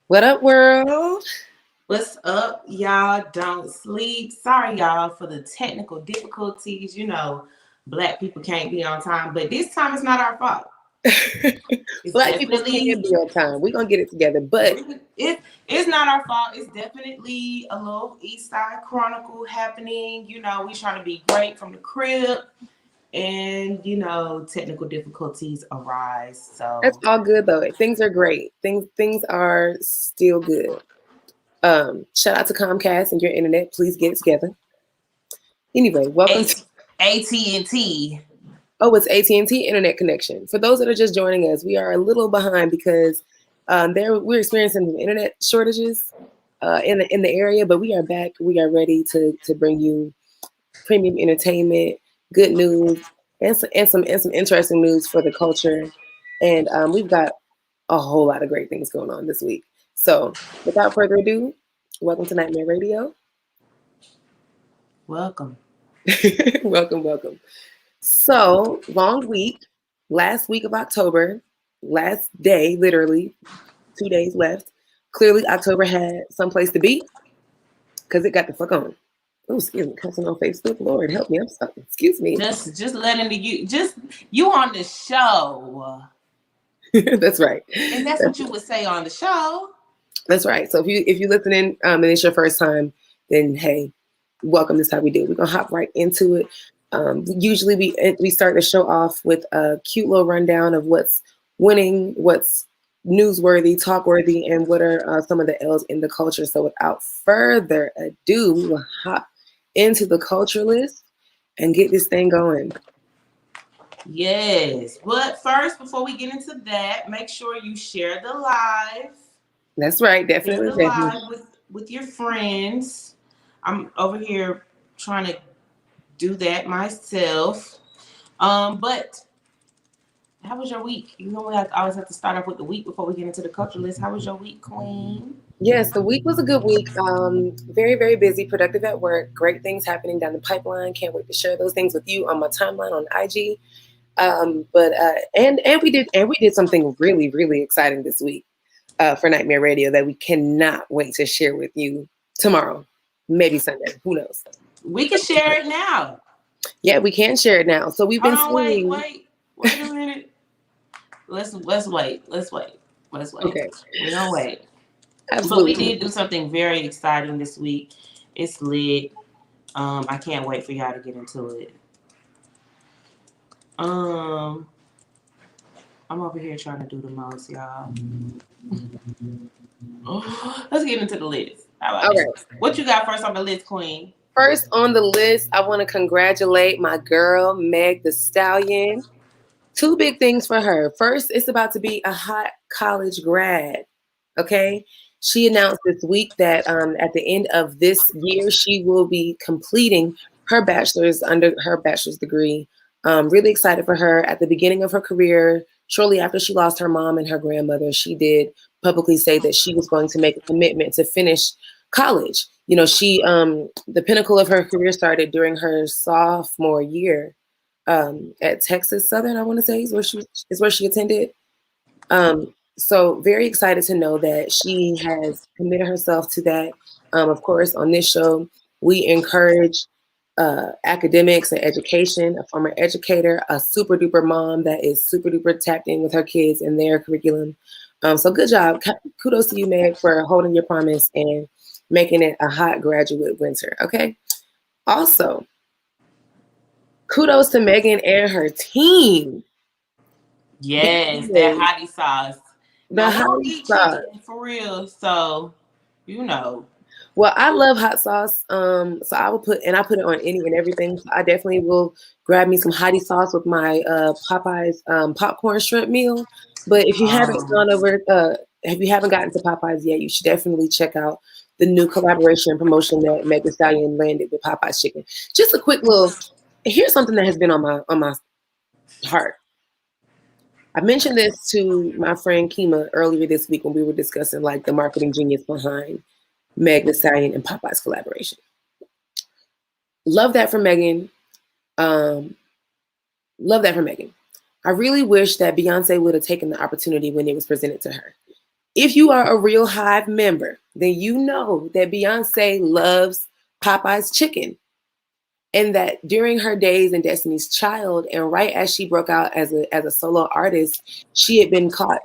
What up, world? What's up, y'all? Don't sleep. Sorry, y'all, for the technical difficulties. Black people can't be on time, but this time it's not our fault. It's Black people can definitely be on time. We're gonna get it together, but it's not our fault. It's definitely a little East Side Chronicle happening. We trying to be great from the crib, and technical difficulties arise. that's So all good though. Things are great. Things are still good. Shout out to Comcast and your internet. Please get it together. Anyway, welcome to AT&T. it's AT&T internet connection. For those that are just joining us, we are a little behind because we're experiencing some internet shortages in the area, but we are back. We are ready to bring you premium entertainment, good news, and some interesting news for the culture. And we've got a whole lot of great things going on this week. So without further ado, welcome to Nightmare Radio. Welcome. welcome. So long week, last week of October, last day, literally 2 days left. Clearly, October had someplace to be because it got the fuck on. Oh, excuse me, cussing on Facebook. Lord, help me. I'm sorry. Excuse me. Just letting you on the show. That's right. And that's what you would say on the show. That's right. So if you listening and it's your first time, then hey, welcome. This is how we do. We're gonna hop right into it. Usually we start the show off with a cute little rundown of what's winning, what's newsworthy, talkworthy, and what are some of the L's in the culture. So without further ado, we will hop into the culture list and get this thing going. Yes. But first, before we get into that, make sure you share the live. That's right. Share Definitely. the live with your friends. I'm over here trying to do that myself. But how was your week? We always have to start off with the week before we get into the culture list. How was your week, Queen? Yes, the week was a good week. Very, very busy, productive at work. Great things happening down the pipeline. Can't wait to share those things with you on my timeline on IG. And we did something really, really exciting this week for Nightmare Radio that we cannot wait to share with you tomorrow, maybe Sunday. Who knows? We can share it now. Yeah, we can share it now. So we've been Wait a minute. Let's wait. Okay. We don't wait. Absolutely. But we did do something very exciting this week. It's lit. I can't wait for y'all to get into it. I'm over here trying to do the most, y'all. Let's get into the list. How about that? What you got first on the list, Queen? First on the list, I want to congratulate my girl, Meg the Stallion. Two big things for her. First, it's about to be a hot college grad. Okay. She announced this week that at the end of this year, she will be completing her bachelor's under her bachelor's degree. Really excited for her. At the beginning of her career, shortly after she lost her mom and her grandmother, she did publicly say that she was going to make a commitment to finish college. She the pinnacle of her career started during her sophomore year at Texas Southern, I want to say, is where she attended. So very excited to know that she has committed herself to that. Of course, on this show, we encourage academics and education. A former educator, a super duper mom that is super duper tapped in with her kids and their curriculum. So good job. Kudos to you, Meg, for holding your promise and making it a hot graduate winter. Okay. Also, kudos to Megan and her team. Yes, that hottie sauce. The hottie sauce. For real. So, Well, I love hot sauce. So I put it on any and everything. So I definitely will grab me some hottie sauce with my Popeyes popcorn shrimp meal. But if you haven't if you haven't gotten to Popeyes yet, you should definitely check out the new collaboration and promotion that Meg Thee Stallion landed with Popeyes chicken. Just a quick little. Here's something that has been on my heart. I mentioned this to my friend Kima earlier this week when we were discussing like the marketing genius behind Meg Thee Stallion and Popeye's collaboration. Love that for Megan. Love that for Megan. I really wish that Beyonce would have taken the opportunity when it was presented to her. If you are a Real Hive member, then you know that Beyonce loves Popeye's chicken, and that during her days in Destiny's Child, and right as she broke out as a solo artist, she had been caught,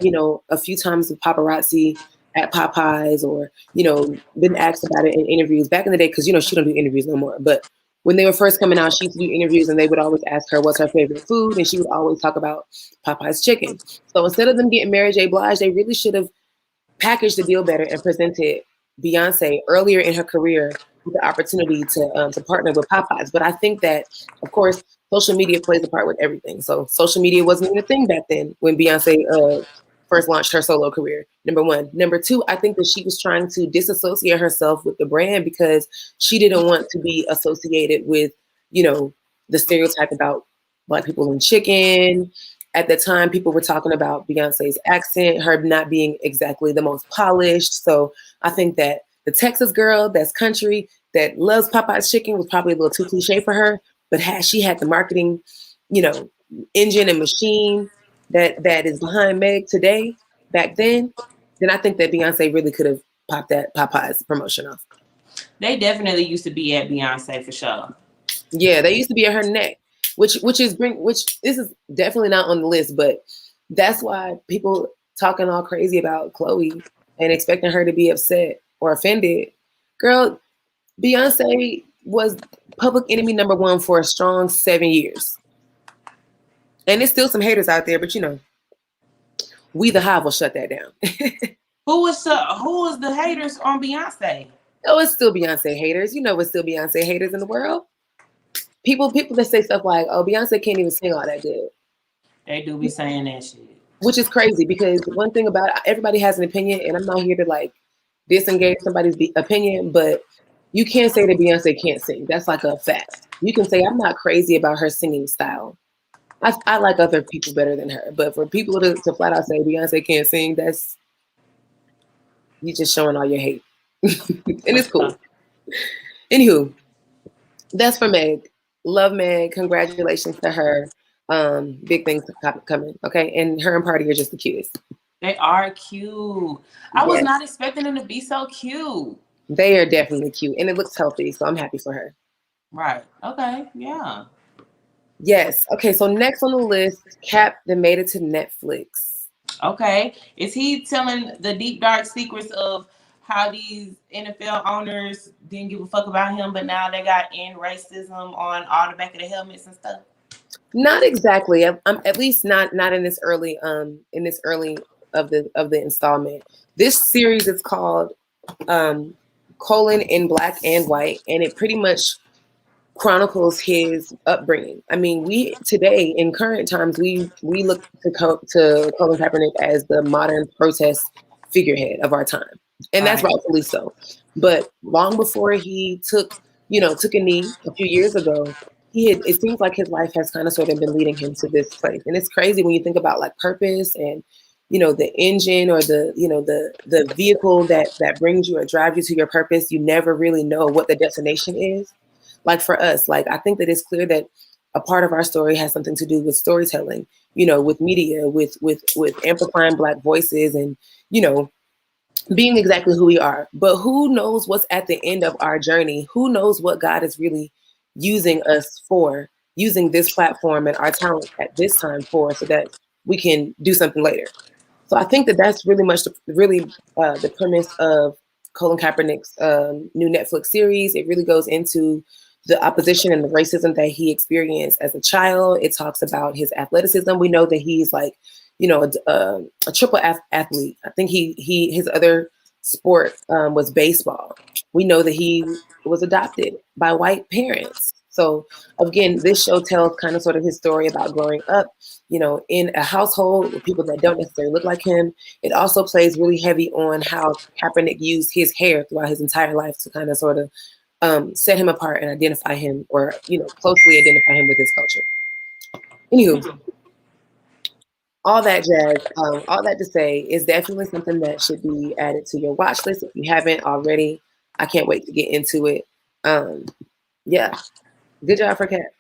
a few times with paparazzi at Popeyes, or been asked about it in interviews back in the day, because she don't do interviews no more. But when they were first coming out, she used to do interviews, and they would always ask her what's her favorite food, and she would always talk about Popeye's chicken. So instead of them getting Mary J. Blige, they really should have packaged the deal better and presented Beyonce earlier in her career with the opportunity to partner with Popeyes. But I think that, of course, social media plays a part with everything. So social media wasn't even a thing back then when Beyonce first launched her solo career. Number one. Number two, I think that she was trying to disassociate herself with the brand because she didn't want to be associated with, the stereotype about Black people and chicken. At the time, people were talking about Beyonce's accent, her not being exactly the most polished. So I think that the Texas girl that's country that loves Popeye's chicken was probably a little too cliche for her. But had she had the marketing, you know, engine and machine that is behind Meg today, back then I think that Beyonce really could have popped that Popeye's promotion off. They definitely used to be at Beyonce for sure. Yeah, they used to be at her neck, which this is definitely not on the list, but that's why people talking all crazy about Chloe and expecting her to be upset or offended. Girl, Beyonce was public enemy number one for a strong 7 years. And there's still some haters out there, but we the Hive will shut that down. Who was the haters on Beyonce? Oh, it's still Beyonce haters. It's still Beyonce haters in the world. People that say stuff like, "Oh, Beyonce can't even sing all that good." They do be saying that shit. Which is crazy because one thing about it, everybody has an opinion, and I'm not here to like disengage somebody's opinion, but you can't say that Beyonce can't sing. That's like a fact. You can say I'm not crazy about her singing style. I like other people better than her, but for people to flat out say Beyonce can't sing, that's you just showing all your hate, and it's cool. Anywho, that's for Meg. Love Meg. Congratulations to her. Big things coming. Okay, and her and Party are just the cutest. They are cute. I was not expecting them to be so cute. They are definitely cute, and it looks healthy, so I'm happy for her. Right. Okay. Yeah. Yes. Okay. So next on the list, Cap that made it to Netflix. Okay. Is he telling the deep dark secrets of how these NFL owners didn't give a fuck about him, but now they got in racism on all the back of the helmets and stuff? Not exactly. I'm at least not in this early of the installment. This series is called Colon in Black and White, and it pretty much chronicles his upbringing. I mean, we today in current times we look to Colin Kaepernick as the modern protest figurehead of our time, and that's rightfully so. But long before he took a knee a few years ago, it seems like his life has kind of sort of been leading him to this place, and it's crazy when you think about like purpose and the engine or the vehicle that brings you or drives you to your purpose. You never really know what the destination is. Like for us, like I think that it's clear that a part of our story has something to do with storytelling, with media, with amplifying Black voices and, being exactly who we are. But who knows what's at the end of our journey? Who knows what God is really using us for, using this platform and our talent at this time for, so that we can do something later. So I think that that's really much the premise of Colin Kaepernick's new Netflix series. It really goes into the opposition and the racism that he experienced as a child. It talks about his athleticism. We know that he's like, a triple athlete. I think his other sport was baseball. We know that he was adopted by white parents. So again, this show tells kind of sort of his story about growing up, in a household with people that don't necessarily look like him. It also plays really heavy on how Kaepernick used his hair throughout his entire life to kind of sort of set him apart and identify him, or closely identify him with his culture. Anywho, all that jazz, all that to say, is definitely something that should be added to your watch list if you haven't already. I can't wait to get into it. Yeah, good job for Kat.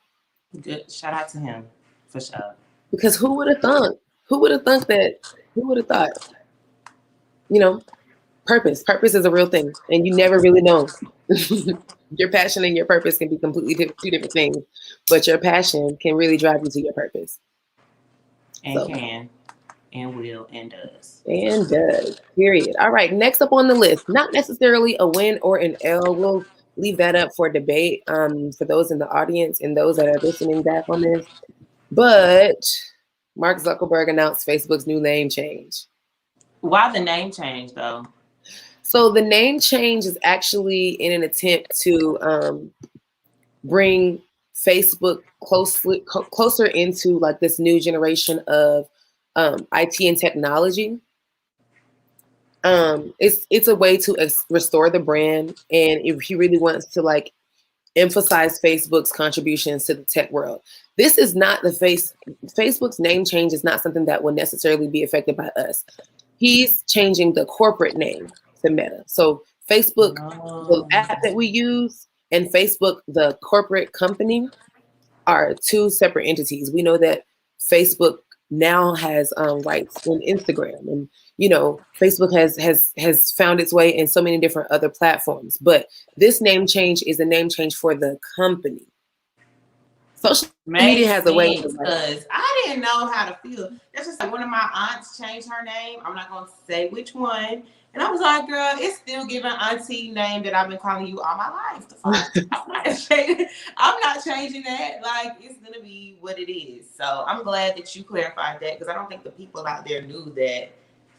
Good. Shout out to him for sure. Because who would have thought? Who would have thought that? Who would have thought? you know, purpose. Purpose is a real thing, and you never really know. Your passion and your purpose can be completely two different things, but your passion can really drive you to your purpose. And So, can and will and does. and does. Period. All right. Next up on the list, not necessarily a win or an L. We'll leave that up for debate. For those in the audience and those that are listening back on this. But Mark Zuckerberg announced Facebook's new name change. Why the name change though? So the name change is actually in an attempt to bring Facebook closer into like this new generation of IT and technology. It's a way to restore the brand, and if he really wants to like emphasize Facebook's contributions to the tech world. This is not Facebook's name change is not something that will necessarily be affected by us. He's changing the corporate name to Meta. So Facebook, the app that we use, and Facebook, the corporate company, are two separate entities. We know that Facebook now has rights in Instagram, and Facebook has found its way in so many different other platforms. But this name change is a name change for the company. Social media has a way because I didn't know how to feel. That's just like one of my aunts changed her name. I'm not gonna say which one. And I was like, girl, it's still giving auntie name that I've been calling you all my life. I'm not changing that. Like, it's going to be what it is. So I'm glad that you clarified that, because I don't think the people out there knew that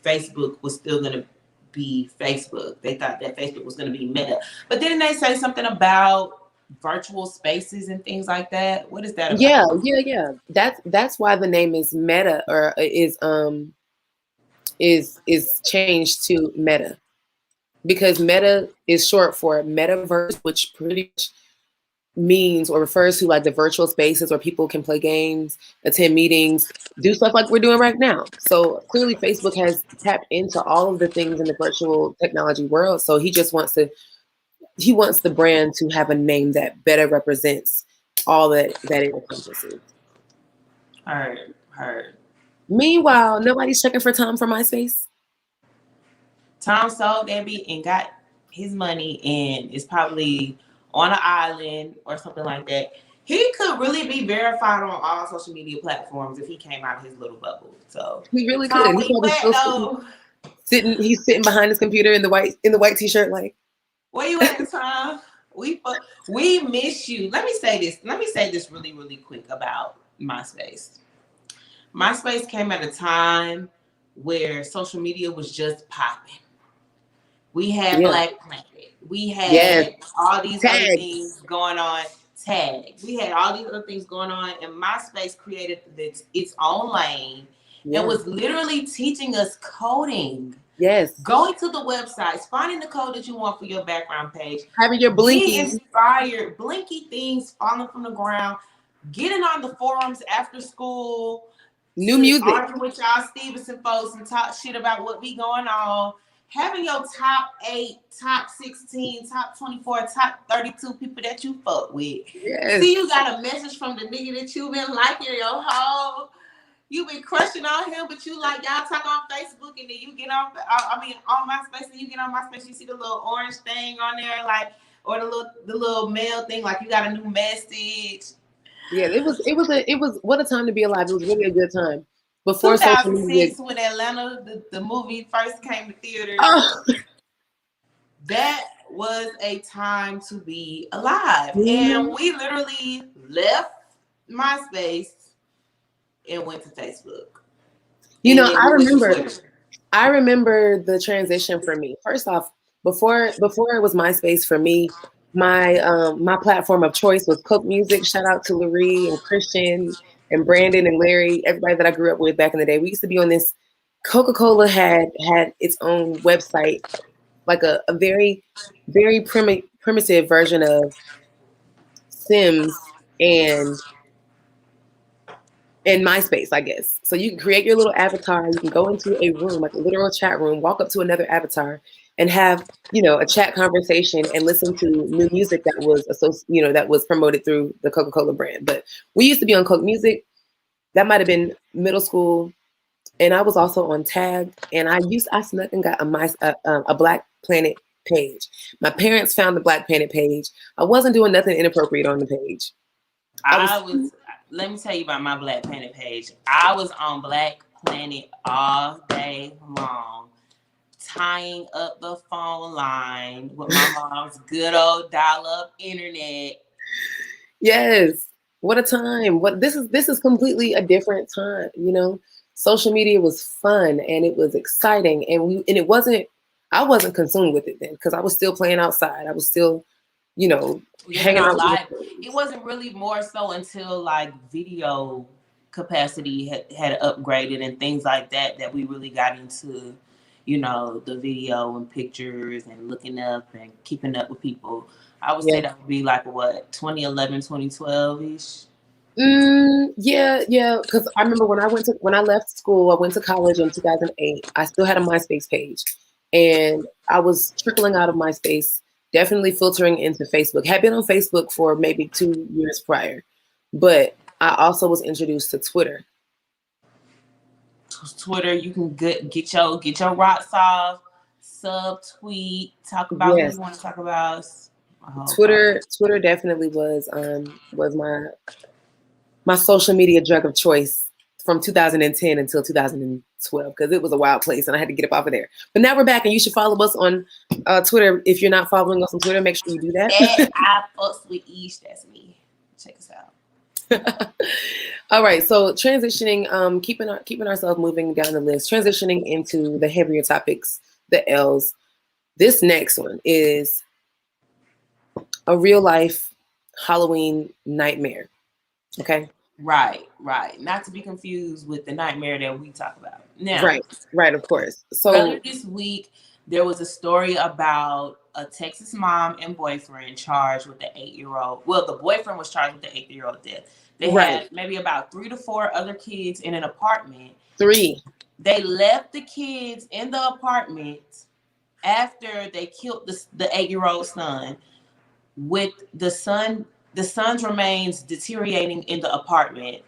Facebook was still going to be Facebook. They thought that Facebook was going to be Meta. But didn't they say something about virtual spaces and things like that? What is that about? Yeah. That's why the name is Meta, or is changed to Meta, because Meta is short for metaverse, which pretty much means or refers to like the virtual spaces where people can play games, attend meetings, do stuff like we're doing right now. So clearly Facebook has tapped into all of the things in the virtual technology world. So he wants the brand to have a name that better represents all that it encompasses. Heard. Meanwhile, nobody's checking for Tom from MySpace. Tom sold that beat and got his money and is probably on an island or something like that. He could really be verified on all social media platforms if he came out of his little bubble. So he really could. He's sitting behind his computer in the white t-shirt, like, where you at, Tom? We miss you. Let me say this really, really quick about MySpace. MySpace came at a time where social media was just popping. We had Black Planet. We had all these other things going on. Tag. We had all these other things going on, and MySpace created its own lane and was literally teaching us coding. Yes. Going to the websites, finding the code that you want for your background page. Having your blinky. Inspired, blinky things falling from the ground. Getting on the forums after school. New music. Arguing with y'all Stevenson folks and talk shit about what be going on. Having your top 8, top 16, top 24, top 32 people that you fuck with. Yes. See, you got a message from the nigga that you been liking your whole. You been crushing on him, but you like, y'all talk on Facebook, and then you get on MySpace, and you get on MySpace, you see the little orange thing on there, like, or the little mail thing, like you got a new message. Yeah, it was what a time to be alive. It was really a good time. Before 2006, when Atlanta, the movie first came to theaters, that was a time to be alive. Mm-hmm. And we literally left MySpace and went to Facebook. I remember the transition for me. First off, before it was MySpace for me, my platform of choice was Coke Music. Shout out to Larry and Christian and Brandon and Larry, everybody that I grew up with back in the day. We used to be on this. Coca-Cola had its own website, like a very, very primitive version of Sims and MySpace, I guess. So you can create your little avatar. You can go into a room, like a literal chat room, walk up to another avatar and have, a chat conversation and listen to new music that was promoted through the Coca-Cola brand. But we used to be on Coke Music. That might have been middle school, and I was also on Tagged, and I snuck and got a Black Planet page. My parents found the Black Planet page. I wasn't doing nothing inappropriate on the page. I I was was. Let me tell you about my Black Planet page. I was on Black Planet all day long, tying up the phone line with my mom's good old dial-up internet. Yes. What a time. What this is completely a different time, you know. Social media was fun and it was exciting and it wasn't I wasn't consumed with it then because I was still playing outside. I was still, you know, Living hanging our out with my life. It friends. wasn't really more so until like video capacity had upgraded and things like that that we really got into, you know, the video and pictures and looking up and keeping up with people. I would say Yeah. that would be like what, 2011, 2012 ish. Yeah, yeah. Because I remember when I left school, I went to college in 2008. I still had a MySpace page, and I was trickling out of MySpace, definitely filtering into Facebook. Had been on Facebook for maybe 2 years prior, but I also was introduced to Twitter. Twitter, you can get your rocks off, subtweet, talk about who Yes, you want to talk about. Oh God. Twitter definitely was my social media drug of choice from 2010 until 2012 because it was a wild place and I had to get up off of there. But now we're back and you should follow us on Twitter. If you're not following us on Twitter, make sure you do That that. I fucks with Eesh, that's me. Check us out. All right, so transitioning, keeping ourselves moving down the list, transitioning into the heavier topics, the L's. This next one is a real life Halloween nightmare. Okay. Right, right. Not to be confused with the nightmare that we talk about. Now, Right, right, of course. earlier So this week, there was a story about a Texas mom and boyfriend charged with the 8-year old. Well, the boyfriend was charged with the 8-year old death. They right, had maybe about 3 to 4 other kids in an apartment. three. They left the kids in the apartment after they killed the 8-year old son, with the son's remains deteriorating in the apartment.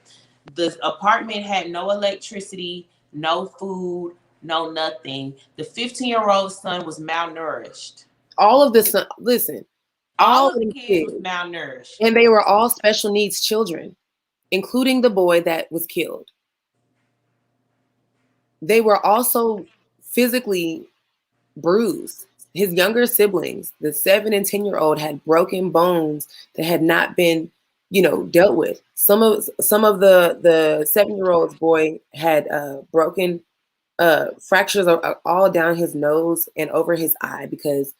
The apartment had no electricity, no food, no nothing. The 15-year-old son was malnourished. All of this, listen, All all of of the them kids was kids, malnourished. and they were all special needs children, including the boy that was killed. They were also physically bruised. His younger siblings, the 7 and 10-year-old, had broken bones that had not been, dealt with. Some of the 7-year-old's boy had broken fractures all down his nose and over his eye because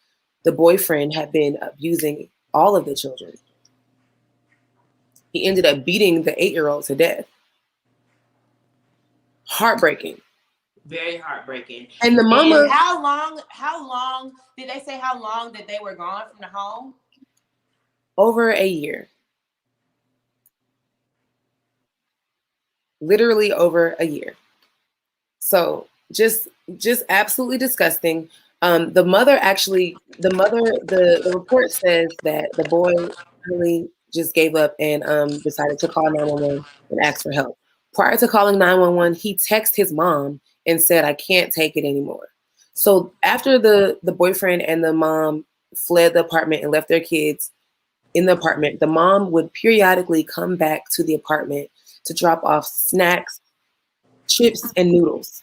the boyfriend had been abusing all of the children. He ended up beating the 8-year-old to death. Heartbreaking. Very heartbreaking. And the And mama, how long did they say how long that they were gone from the home? over a year, literally over a year. So just absolutely disgusting. The report says that the boy really just gave up and decided to call 911 and ask for help. Prior to calling 911, he texted his mom and said, "I can't take it anymore." So after the boyfriend and the mom fled the apartment and left their kids in the apartment, the mom would periodically come back to the apartment to drop off snacks, chips, and noodles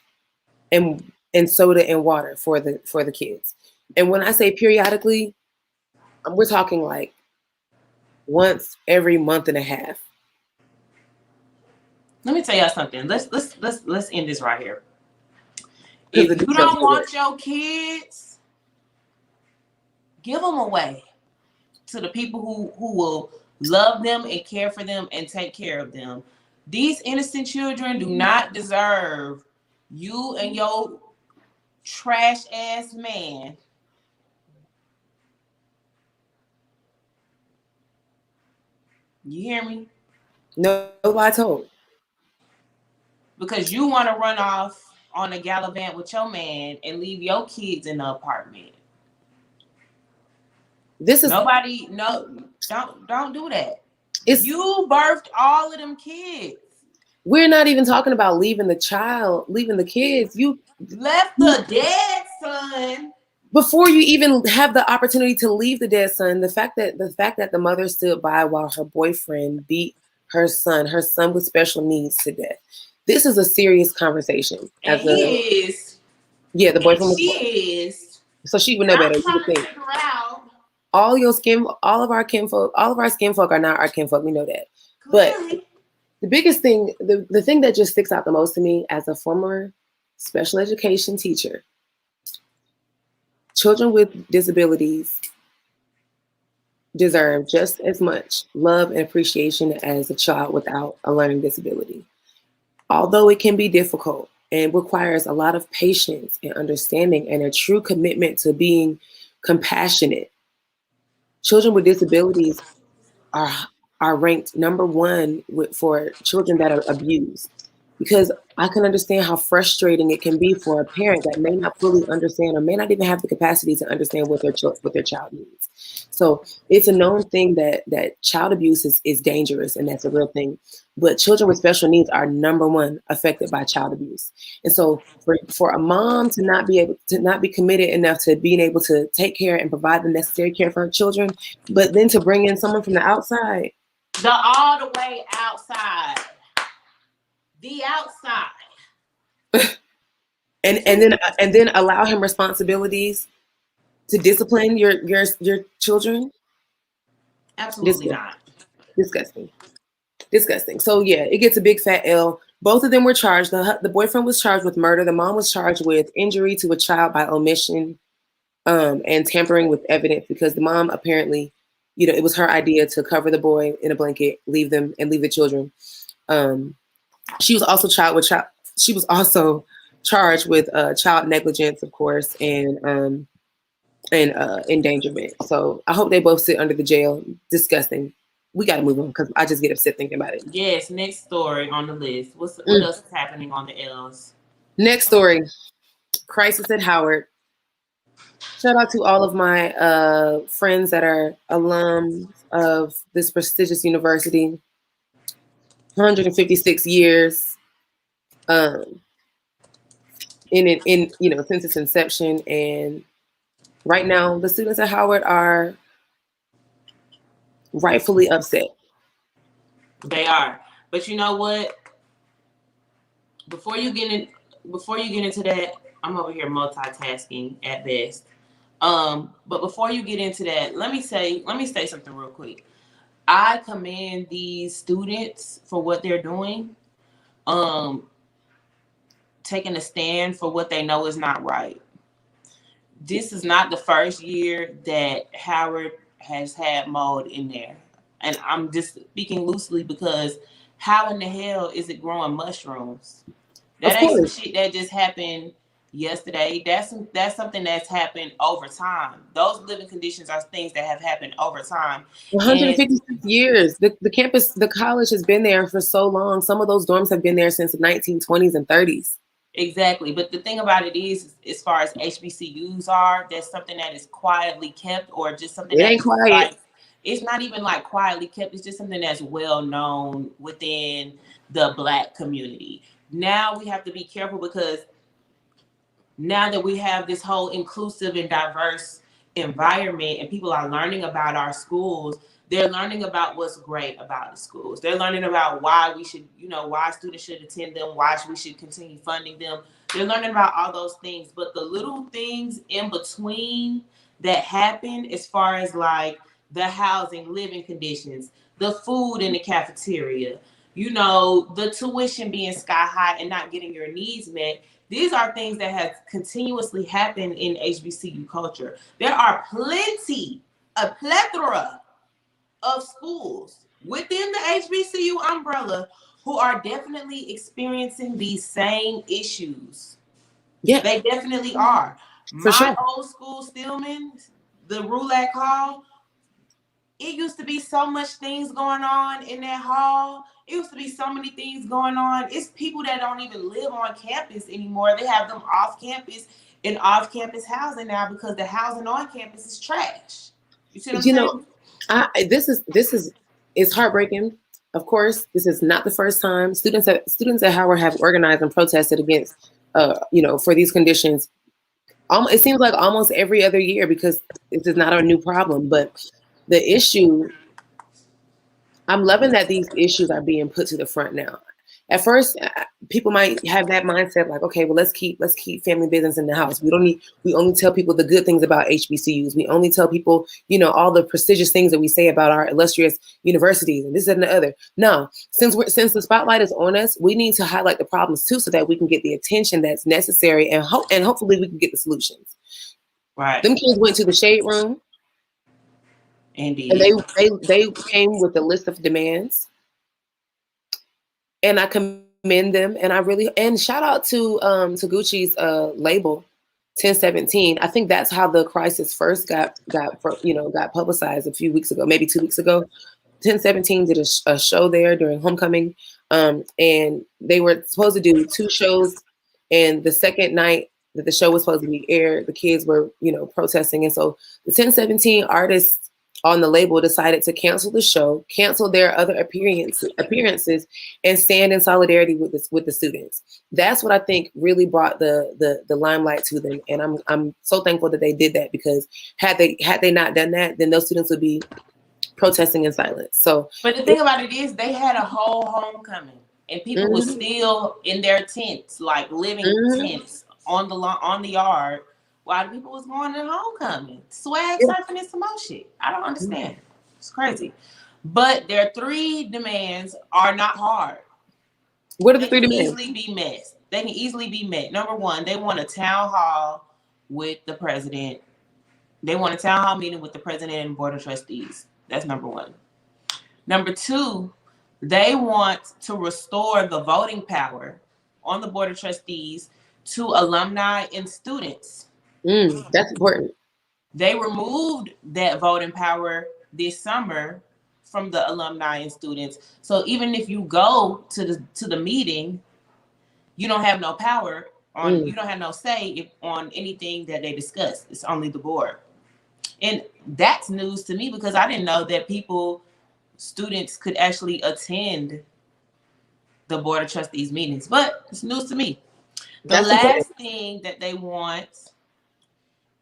and soda and water for the kids. And when I say periodically, we're talking like once every month and a half. Let me tell y'all something. Let's end this right here. Because If the you details don't are good. want your kids, give them away to the people who will love them and care for them and take care of them. These innocent children do not deserve you and your trash ass man. You hear me? No lie told. Because you want to run off on a gallivant with your man and leave your kids in the apartment. This is Nobody, no, don't do that. it's You birthed all of them kids. We're not even talking about leaving the kids. You Left the dead son. before you even have the opportunity to leave the dead son, the fact that the mother stood by while her boyfriend beat her son with special needs to death. This is a serious conversation. And he is. The And boyfriend was, she is. so she would And know I'm better. You would trying to think figure out. all of our kinfolk are not our kinfolk. We know that. But Clearly. the biggest thing, the thing that just sticks out the most to me as a former special education teacher, children with disabilities deserve just as much love and appreciation as a child without a learning disability. Although it can be difficult and requires a lot of patience and understanding and a true commitment to being compassionate, children with disabilities are are ranked number one for children that are abused, because I can understand how frustrating it can be for a parent that may not fully understand or may not even have the capacity to understand what their child needs. So it's a known thing that child abuse is dangerous, and that's a real thing. But children with special needs are number one affected by child abuse. And so for a mom to not be committed enough to being able to take care and provide the necessary care for her children, but then to bring in someone from the outside, The all the way outside. The outside. and then allow him responsibilities to discipline your children. Absolutely Disgusting. not. Disgusting. Disgusting. So yeah, it gets a big fat L. Both of them were charged. The boyfriend was charged with murder. The mom was charged with injury to a child by omission, and tampering with evidence, because the mom apparently, it was her idea to cover the boy in a blanket, leave the children. Um, she was also She was also charged with child negligence, of course, and endangerment. So I hope they both sit under the jail. Disgusting. We got to move on because I just get upset thinking about it. Yes, next story on the list. What Mm. else is happening on the L's? Next story. Crisis at Howard. Shout out to all of my friends that are alums of this prestigious university. 156 years um, since its inception, and right now the students at Howard are rightfully upset. They are. But you know what? Before you get into that, I'm over here multitasking at best. But before you get into that, let me say something real quick. I commend these students for what they're doing. Taking a stand for what they know is not right. This is not the first year that Howard has had mold in there. And I'm just speaking loosely because how in the hell is it growing mushrooms? Of That ain't some course, shit that just happened yesterday. That's something that's happened over time. Those living conditions are things that have happened over time. And 156 years. The college has been there for so long. Some of those dorms have been there since the 1920s and 30s. exactly. But the thing about it is, as far as HBCUs are, that's something that is quietly kept, or just something It that ain't is like, quiet. it's not even like quietly kept. It's just something that's well known within the Black community. Now we have to be careful because now that we have this whole inclusive and diverse environment and people are learning about our schools, they're learning about what's great about the schools. They're learning about why we should, why students should attend them, why we should continue funding them. They're learning about all those things. But the little things in between that happen, as far as like the housing, living conditions, the food in the cafeteria, the tuition being sky high and not getting your needs met, these are things that have continuously happened in HBCU culture. There are a plethora of schools within the HBCU umbrella who are definitely experiencing these same issues. Yeah, They definitely are. for My sure. old school, Stillman, the Roulette Hall, it used to be so much things going on in that hall. It used to be so many things going on. It's people that don't even live on campus anymore. They have them off campus and off campus housing now because the housing on campus is trash. You see what I'm You know, saying? this is it's heartbreaking. Of course, this is not the first time students at Howard have organized and protested against, for these conditions. It seems like almost every other year because this is not a new problem. But the issue, I'm loving that these issues are being put to the front now. At first, people might have that mindset like, okay, well, let's keep family business in the house. We only tell people the good things about HBCUs. We only tell people, all the prestigious things that we say about our illustrious universities and this and the other. No, since the spotlight is on us, we need to highlight the problems too, so that we can get the attention that's necessary, and hopefully we can get the solutions. Right. Them kids went to the shade room, and Indeed. they came with a list of demands, and I commend them, and shout out to Gucci's label 1017. I think that's how the crisis first got publicized a few weeks ago, maybe 2 weeks ago. 1017 did a show there during homecoming, and they were supposed to do 2 shows, and the second night that the show was supposed to be aired, the kids were protesting, and so the 1017 artists on the label decided to cancel the show, cancel their other appearances, and stand in solidarity with the students. That's what I think really brought the limelight to them, and I'm so thankful that they did that, because had they not done that, then those students would be protesting in silence. So, but the thing about it is, they had a whole homecoming, and people were still in their tents, like living tents on the yard, while people was going to homecoming, swag surfing and some more shit. I don't understand. It's crazy. But their 3 demands are not hard. What are the 3 demands? They can easily be met. Number 1, they want a town hall with the president. They want a town hall meeting with the president and board of trustees. That's number 1. Number 2, they want to restore the voting power on the board of trustees to alumni and students. That's important. They removed that voting power this summer from the alumni and students. So even if you go to the meeting, you don't have no power on. You don't have no say on anything that they discuss. It's only the board, and that's news to me, because I didn't know that students could actually attend the board of trustees meetings. But it's news to me. The last thing that they want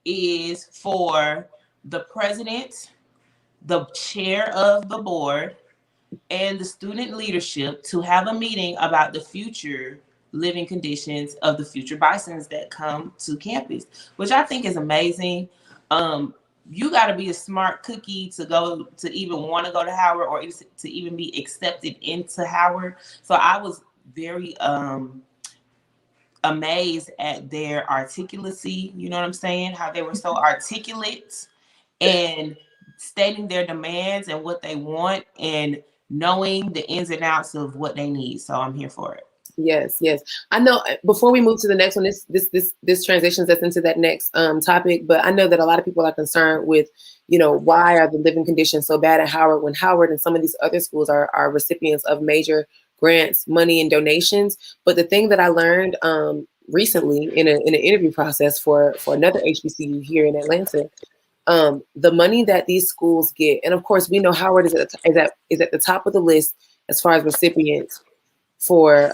is for the president, the chair of the board, and the student leadership to have a meeting about the future living conditions of the future Bisons that come to campus, which I think is amazing. You got to be a smart cookie to even want to go to Howard, or to even be accepted into Howard. So I was very amazed at their articulacy. You know what I'm saying? How they were so articulate and stating their demands and what they want, and knowing the ins and outs of what they need. So I'm here for it. Yes. I know, before we move to the next one, this transitions us into that next topic, but I know that a lot of people are concerned with, why are the living conditions so bad at Howard, when Howard and some of these other schools are recipients of major grants, money, and donations. But the thing that I learned recently in an interview process for another HBCU here in Atlanta, the money that these schools get, and of course we know Howard is at the top of the list as far as recipients for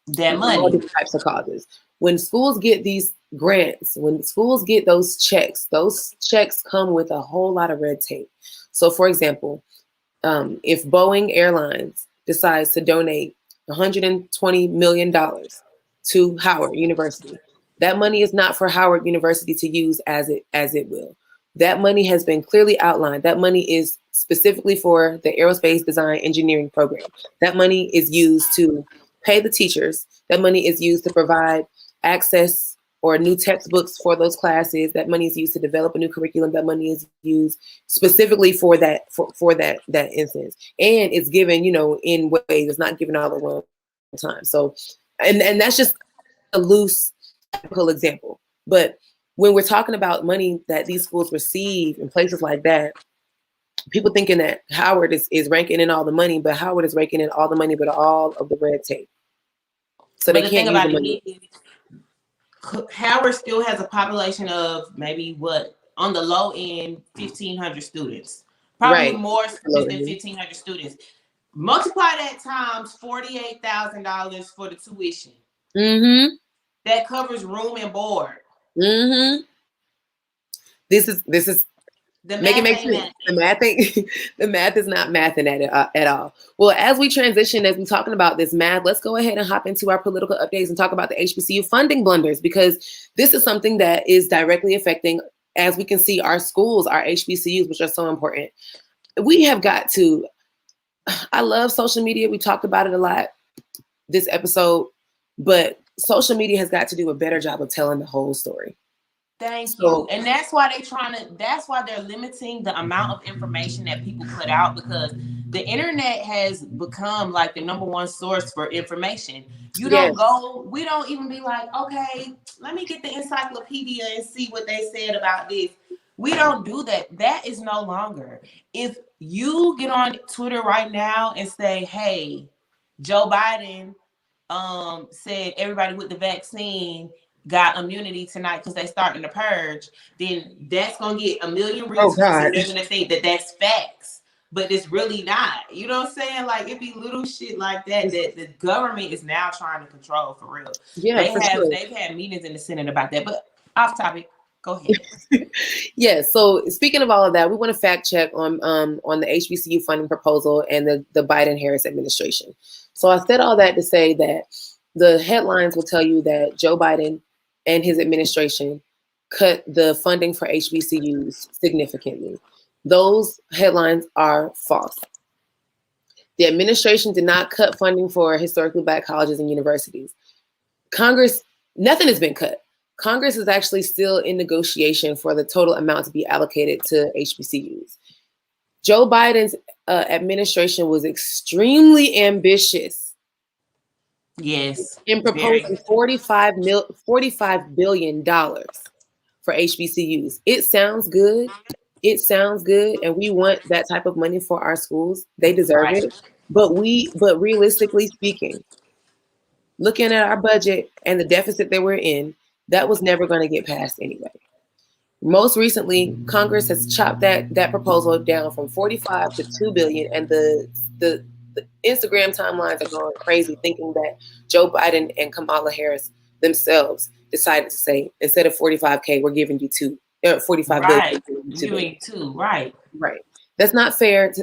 that money, all these types of causes. When schools get these grants, when schools get those checks come with a whole lot of red tape. So, for example, if Boeing Airlines decides to donate $120 million to Howard University, that money is not for Howard University to use as it will. That money has been clearly outlined. That money is specifically for the aerospace design engineering program. That money is used to pay the teachers. That money is used to provide access or new textbooks for those classes. That money is used to develop a new curriculum. That money is used specifically for that instance. And it's given, in ways, it's not given all at one time. So, and that's just a loose typical example. But when we're talking about money that these schools receive in places like that, people thinking that Howard is ranking in all the money, but Howard is ranking in all the money, but all of the red tape. So they can't use the money. Howard still has a population of maybe on the low end, 1,500 students. Probably more students than 1,500 students. multiply that times $48,000 for the tuition. Mm-hmm. That covers room and board. Mm-hmm. This is The make it math make ain't sense. mathing. The math ain't the math is not mathing at all. Well, as we transition, as we're talking about this math, let's go ahead and hop into our political updates and talk about the HBCU funding blunders, because this is something that is directly affecting, as we can see, our schools, our HBCUs, which are so important. We have got to. I love social media. We talked about it a lot this episode, but social media has got to do a better job of telling the whole story. Thank you. So And that's why that's why they're limiting the amount of information that people put out, because the internet has become like the number one source for information. You yes, don't go, we don't even be like, okay, let me get the encyclopedia and see what they said about this. We don't do that. That is no longer. If you get on Twitter right now and say, hey, Joe Biden said everybody with the vaccine got immunity tonight because they starting to purge, then that's gonna get a million oh retweets God, and they're gonna think that that's facts, but it's really not. You know what I'm saying? Like, it be little shit like that that the government is now trying to control for real. yeah, for sure. They've had meetings in the Senate about that. But off topic, go ahead. Yes. So speaking of all of that, we want to fact check on the HBCU funding proposal and the Biden Harris administration. So I said all that to say that the headlines will tell you that Joe Biden and his administration cut the funding for HBCUs significantly. Those headlines are false. The administration did not cut funding for historically Black colleges and universities. Congress, nothing has been cut. Congress is actually still in negotiation for the total amount to be allocated to HBCUs. Joe Biden's administration was extremely ambitious Yes, in very. proposing $45 billion for HBCUs. It sounds good. It sounds good. And we want that type of money for our schools. They deserve Right. it. But realistically speaking, looking at our budget and the deficit that we're in, that was never going to get passed anyway. Most recently, Congress has chopped that proposal down from 45 to 2 billion, and the Instagram timelines are going crazy, thinking that Joe Biden and Kamala Harris themselves decided to say, instead of 45K, we're giving you 45 billion. Right. We're giving you 2 You billion. ain't too. Right. Right. That's not fair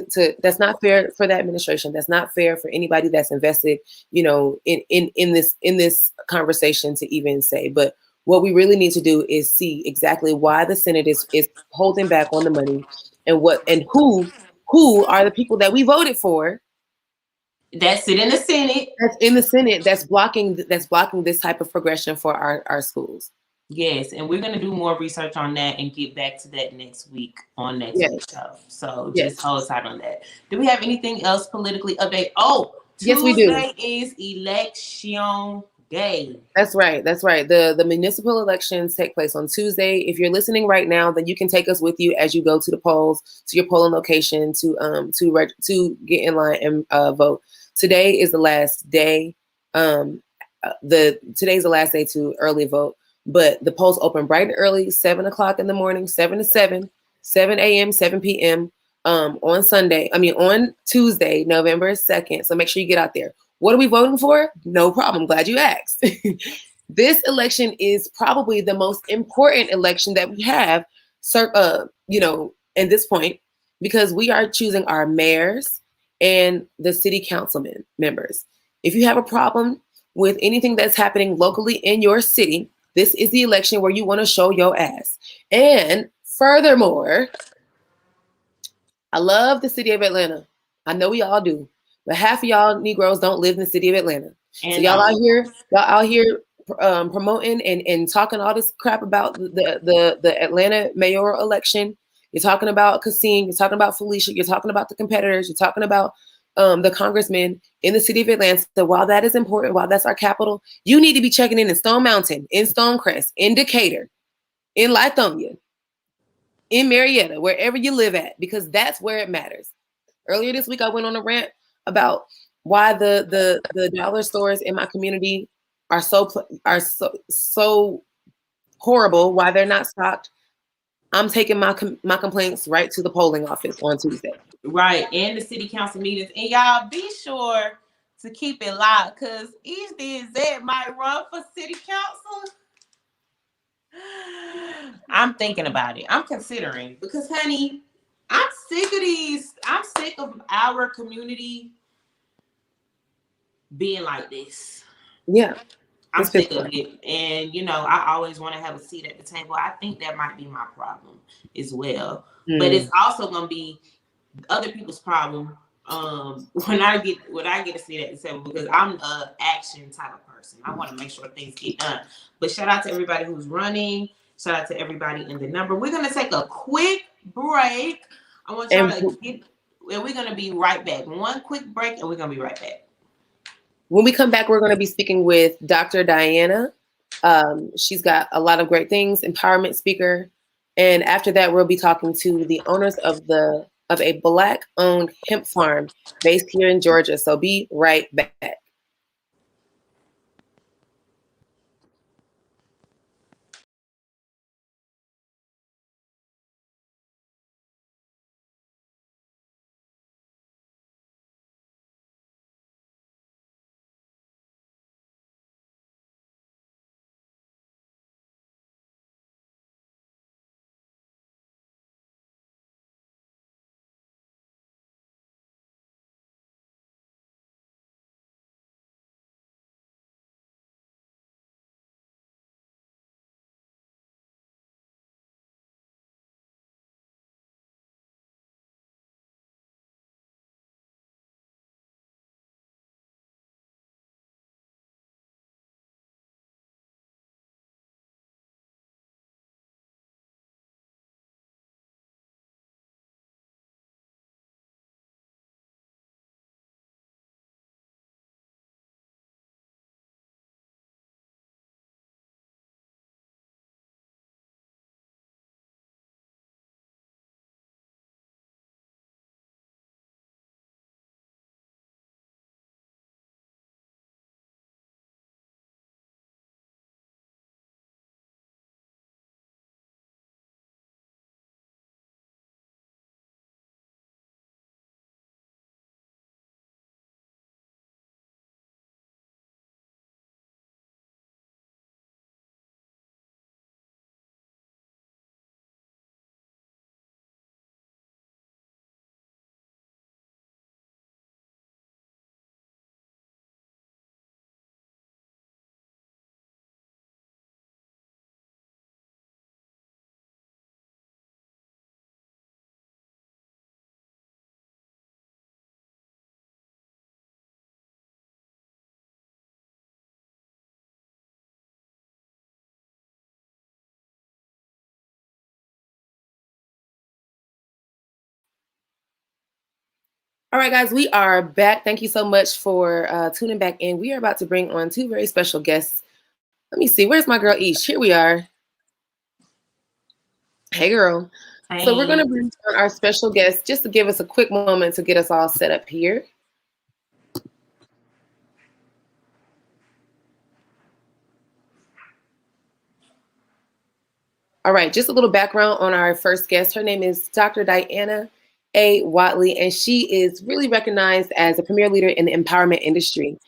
that's not fair for the administration. That's not fair for anybody that's invested, in this conversation to even say. But what we really need to do is see exactly why the Senate is holding back on the money, and who are the people that we voted for That's it in the Senate. that's in the Senate that's blocking this type of progression for our schools. Yes, and we're gonna do more research on that and get back to that next week on next Yes. week's show. So Yes. just hold tight on that. Do we have anything else politically update? Oh, Yes, we do. Tuesday is election day. That's right. That's right. The municipal elections take place on Tuesday. If you're listening right now, then you can take us with you as you go to the polls, to your polling location, to get in line and vote. Today is the last day. Today's the last day to early vote, but the polls open bright and early, 7 o'clock in the morning, 7 to 7, 7 a.m., 7 p.m. On Tuesday, November 2nd. So make sure you get out there. What are we voting for? No problem. Glad you asked. This election is probably the most important election that we have, in this point, because we are choosing our mayors and the city councilman members. If you have a problem with anything that's happening locally in your city, this is the election where you want to show your ass. And furthermore, I love the city of Atlanta. I know we all do. But half of y'all Negroes don't live in the city of Atlanta. And So y'all out here promoting and talking all this crap about the Atlanta mayoral election. You're talking about Kasim. You're talking about Felicia. You're talking about the competitors. You're talking about the congressmen in the city of Atlanta. So while that is important, while that's our capital, you need to be checking in Stone Mountain, in Stonecrest, in Decatur, in Lithonia, in Marietta, wherever you live at, because that's where it matters. Earlier this week, I went on a rant about why the dollar stores in my community are so horrible, why they're not stocked. I'm taking my complaints right to the polling office on Tuesday. Right, and the city council meetings. And y'all be sure to keep it locked, because Eesh did that might run for city council. I'm thinking about it. I'm considering, because honey, I'm sick of these. I'm sick of our community being like this. Yeah. I'm sick of it. And I always want to have a seat at the table. I think that might be my problem as well. But it's also gonna be other people's problem when I get a seat at the table, because I'm a action type of person. I want to make sure things get done. But shout out to everybody who's running. Shout out to everybody in the number. We're gonna take a quick break. I want y'all to get, and we're gonna be right back. One quick break, and we're gonna be right back. When we come back, we're going to be speaking with Dr. Diana. She's got a lot of great things, empowerment speaker. And after that, we'll be talking to the owners of a Black-owned hemp farm based here in Georgia. So be right back. All right, guys, we are back. Thank you so much for tuning back in. We are about to bring on two very special guests. Let me see. Where's my girl, Eesh? Here we are. Hey, girl. Hey. So we're going to bring on our special guest just to give us a quick moment to get us all set up here. All right, just a little background on our first guest. Her name is Dr. Diana A. Watley, and she is really recognized as a premier leader in the empowerment industry.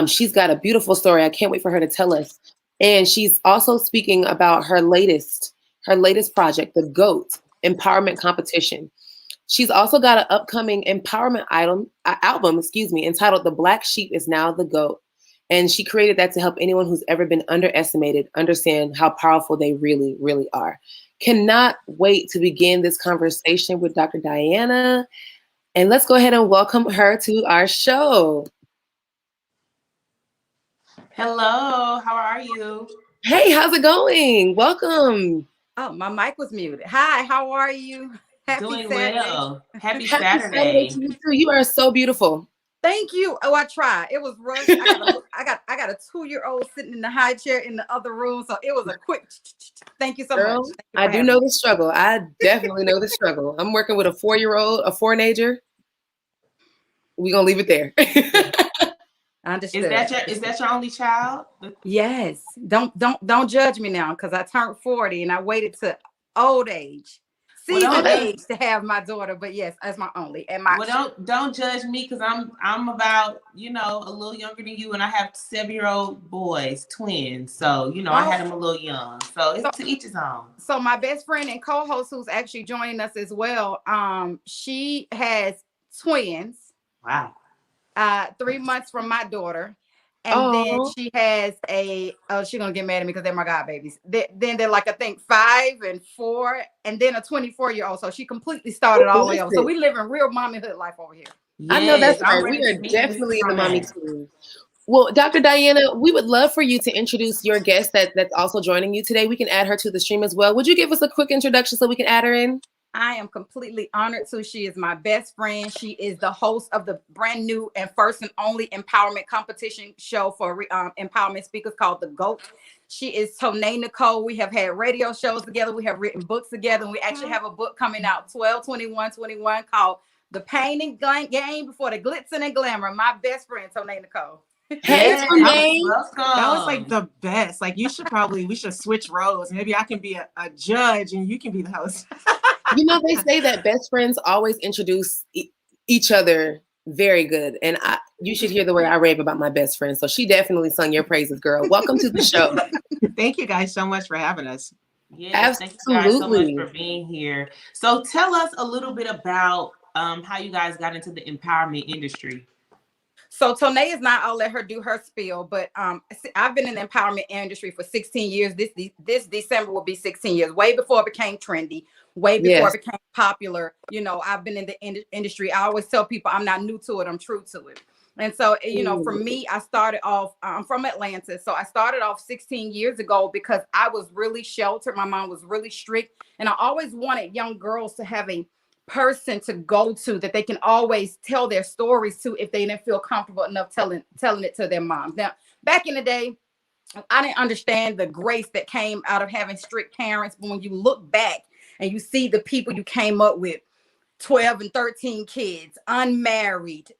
She's got a beautiful story. I can't wait for her to tell us. And she's also speaking about her latest project, the GOAT Empowerment Competition. She's also got an upcoming empowerment album, entitled "The Black Sheep Is Now the GOAT." And she created that to help anyone who's ever been underestimated understand how powerful they really, really are. Cannot wait to begin this conversation with Dr. Diana. And let's go ahead and welcome her to our show. Hello, how are you? Hey, how's it going? Welcome. Oh, my mic was muted. Hi, how are you? Happy Doing Saturday. Well. Happy Saturday. Saturday to you too. You are so beautiful. Thank you. Oh, I tried. It was rushed. I got a 2-year-old sitting in the high chair in the other room, so it was a quick. Thank you so Girl, much. I do know the struggle. I definitely know the struggle. I'm working with a 4-year-old, a 4-nager. We're gonna leave it there. Understood. Is that your only child? Yes. Don't judge me now, because I turned 40 and I waited to old age. Well, Seasoned age to have my daughter, but yes, as my only. And my don't judge me because I'm about a little younger than you, and I have 7-year-old boys, twins. So I had them a little young. So it's to each his own. So my best friend and co-host, who's actually joining us as well, she has twins. Wow. 3 months from my daughter. And then she has she's gonna get mad at me because they're my god babies. Then they're like, I think 5 and 4, and then a 24-year-old. So she completely started all the way over. So we live in real mommyhood life over here. Yes, I know that's right. We are definitely in the mommy team. Well, Dr. Diana, we would love for you to introduce your guest that's also joining you today. We can add her to the stream as well. Would you give us a quick introduction so we can add her in? I am completely honored to. She is my best friend. She is the host of the brand new and first and only empowerment competition show for empowerment speakers called The GOAT. She is Tonae Nicole. We have had radio shows together. We have written books together. And we actually have a book coming out 12/21/21 called The Pain and Game Before the Glitz and Glamour. My best friend, Tonae Nicole. Hey, Tonae. That was like the best. Like we should switch roles. Maybe I can be a judge and you can be the host. They say that best friends always introduce each other very good. And you should hear the way I rave about my best friend. So she definitely sung your praises, girl. Welcome to the show. Thank you guys so much for having us. Yes, thank you guys so much for being here. So tell us a little bit about how you guys got into the empowerment industry. So Tonae is not, I'll let her do her spiel, but I've been in the empowerment industry for 16 years. This December will be 16 years, way before it became trendy, way before it became popular. I've been in the industry. I always tell people I'm not new to it, I'm true to it. And so, for me, I started off, I'm from Atlanta. So I started off 16 years ago because I was really sheltered. My mom was really strict. And I always wanted young girls to have a person to go to that they can always tell their stories to if they didn't feel comfortable enough telling it to their moms. Now, back in the day, I didn't understand the grace that came out of having strict parents. But when you look back and you see the people you came up with, 12 and 13 kids, unmarried,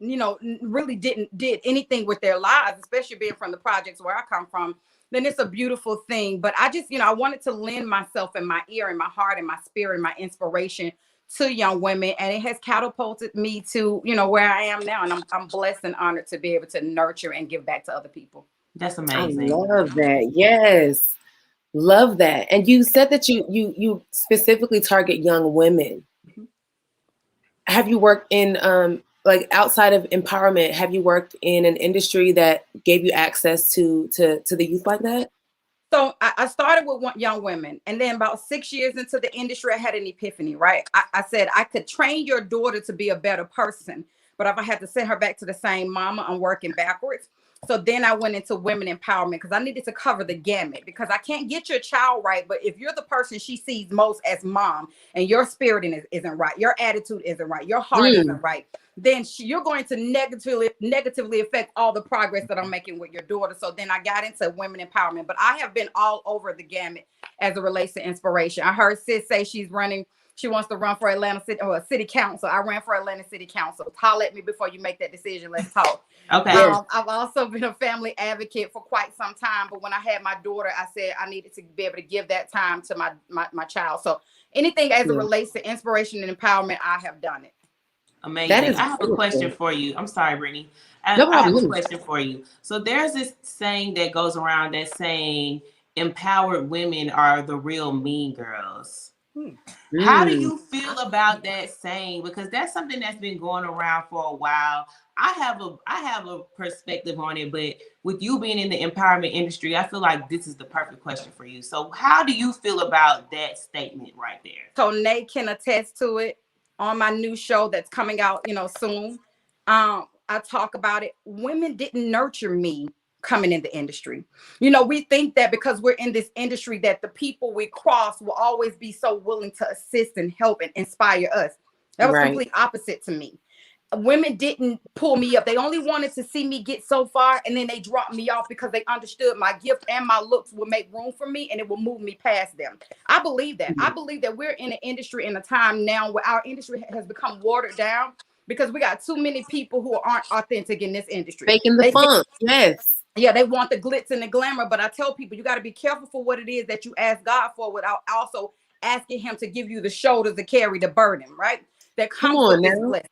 really did anything with their lives, especially being from the projects where I come from, then it's a beautiful thing. But I just, I wanted to lend myself and my ear and my heart and my spirit and my inspiration to young women, and it has catapulted me to where I am now, and I'm blessed and honored to be able to nurture and give back to other people. That's amazing. I love that. Yes, love that. And you said that you specifically target young women. Mm-hmm. Have you worked in outside of empowerment? Have you worked in an industry that gave you access to the youth like that? So I started with young women, and then about 6 years into the industry, I had an epiphany, right? I said, I could train your daughter to be a better person, but if I had to send her back to the same mama, I'm working backwards. So then I went into women empowerment because I needed to cover the gamut, because I can't get your child right. But if you're the person she sees most as mom and your spirit isn't right, your attitude isn't right, your heart isn't right, then you're going to negatively affect all the progress that I'm making with your daughter. So then I got into women empowerment, but I have been all over the gamut as it relates to inspiration. I heard Sis say she wants to run for Atlanta City Council. I ran for Atlanta City Council. Holler at me before you make that decision. Let's talk. Okay. I've also been a family advocate for quite some time, but when I had my daughter, I said I needed to be able to give that time to my child. So anything as it relates to inspiration and empowerment, I have done it. Amazing. I have a question for you. I'm sorry, Brittany. I have a question for you. So there's this saying that goes around that's saying empowered women are the real mean girls. How do you feel about that saying? Because that's something that's been going around for a while. I have a perspective on it, but with you being in the empowerment industry, I feel like this is the perfect question for you. So how do you feel about that statement right there? So Nate can attest to it on my new show that's coming out, soon. I talk about it. Women didn't nurture me coming in the industry. We think that because we're in this industry that the people we cross will always be so willing to assist and help and inspire us. That was complete opposite to me. Women didn't pull me up. They only wanted to see me get so far, and then they dropped me off because they understood my gift and my looks would make room for me and it will move me past them. I believe that. I believe that we're in an industry in a time now where our industry has become watered down because we got too many people who aren't authentic in this industry. Faking the funk. Yes. Yeah, they want the glitz and the glamour, but I tell people you got to be careful for what it is that you ask God for without also asking him to give you the shoulders to carry the burden, right? That comes with this blessing.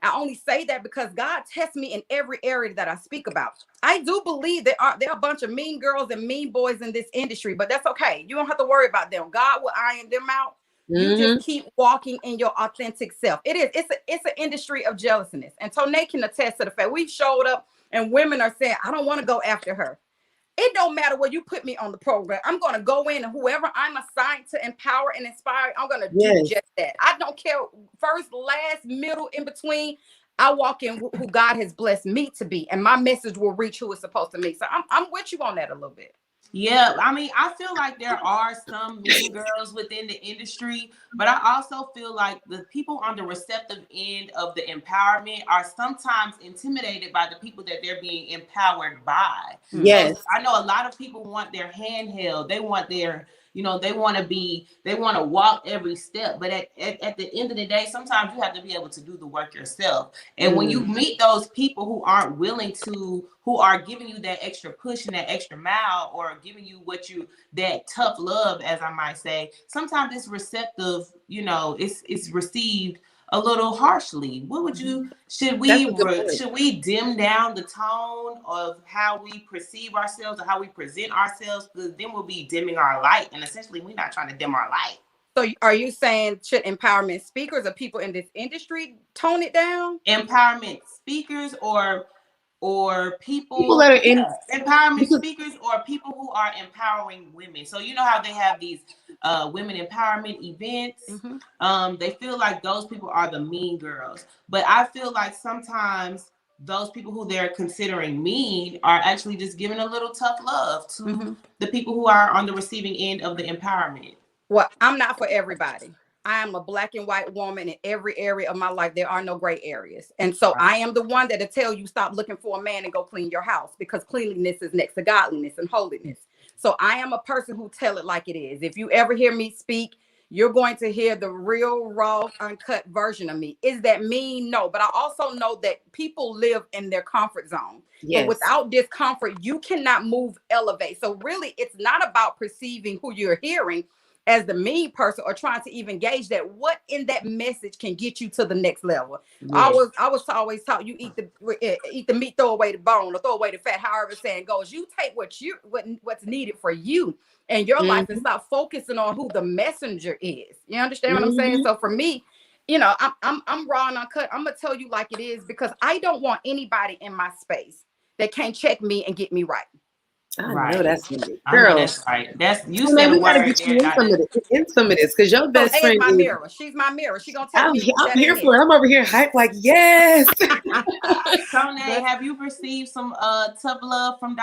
I only say that because God tests me in every area that I speak about. I do believe there are a bunch of mean girls and mean boys in this industry, but that's okay. You don't have to worry about them. God will iron them out. You just keep walking in your authentic self. It's an industry of jealousness. And Tonae can attest to the fact we've showed up and women are saying, I don't want to go after her. It don't matter where you put me on the program. I'm going to go in and whoever I'm assigned to empower and inspire, I'm going to do just that. I don't care first, last, middle, in between. I walk in who God has blessed me to be, and my message will reach who it's supposed to meet. So I'm with you on that a little bit. Yeah, I mean, I feel like there are some mean girls within the industry, but I also feel like the people on the receptive end of the empowerment are sometimes intimidated by the people that they're being empowered by. Yes. So I know a lot of people want their hand held. They want their, they want to walk every step. But at the end of the day, sometimes you have to be able to do the work yourself. And when you meet those people who aren't willing to, who are giving you that extra push and that extra mile, or giving you that tough love, as I might say, sometimes it's receptive, it's received a little harshly. What would you, should we dim down the tone of how we perceive ourselves or how we present ourselves? Because then we'll be dimming our light, and essentially we're not trying to dim our light. So are you saying should empowerment speakers or people in this industry tone it down? Empowerment speakers or people that are in empowerment speakers, or people who are empowering women. So you know how they have these women empowerment events. They feel like those people are the mean girls, but I feel like sometimes those people who they're considering mean are actually just giving a little tough love to the people who are on the receiving end of the empowerment. Well, I'm not for everybody. I am a black and white woman in every area of my life. There are no gray areas. And so I am the one that'll tell you stop looking for a man and go clean your house, because cleanliness is next to godliness and holiness. So I am a person who tell it like it is. If you ever hear me speak, you're going to hear the real, raw, uncut version of me. Is that mean? No. But I also know that people live in their comfort zone. But without discomfort, you cannot move, elevate. So really, it's not about perceiving who you're hearing as the mean person or trying to even gauge that what in that message can get you to the next level. I was always taught you eat the meat, throw away the bone, or throw away the fat, however saying goes. You take what's needed for you and your life, and stop focusing on who the messenger is. You understand what I'm saying? So for me, I'm raw and uncut. I'm gonna tell you like it is, because I don't want anybody in my space that can't check me and get me right. I know that's me. Girl, that's right. That's you said a word. Get you in some of this, because your best friend is my mirror. She's my mirror. She's gonna tell me. I'm here for it. I'm over here hype like yes. Tonae, have you received some tough love from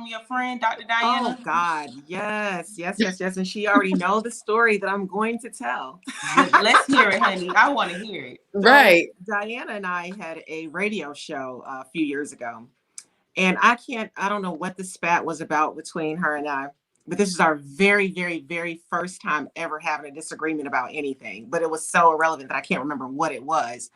your friend, Dr. Diana? Oh God, yes. And she already knows the story that I'm going to tell. Let's hear it, honey. I want to hear it. Right. So, Diana and I had a radio show a few years ago. And I don't know what the spat was about between her and I, but this is our very, very, very first time ever having a disagreement about anything. But it was so irrelevant that I can't remember what it was.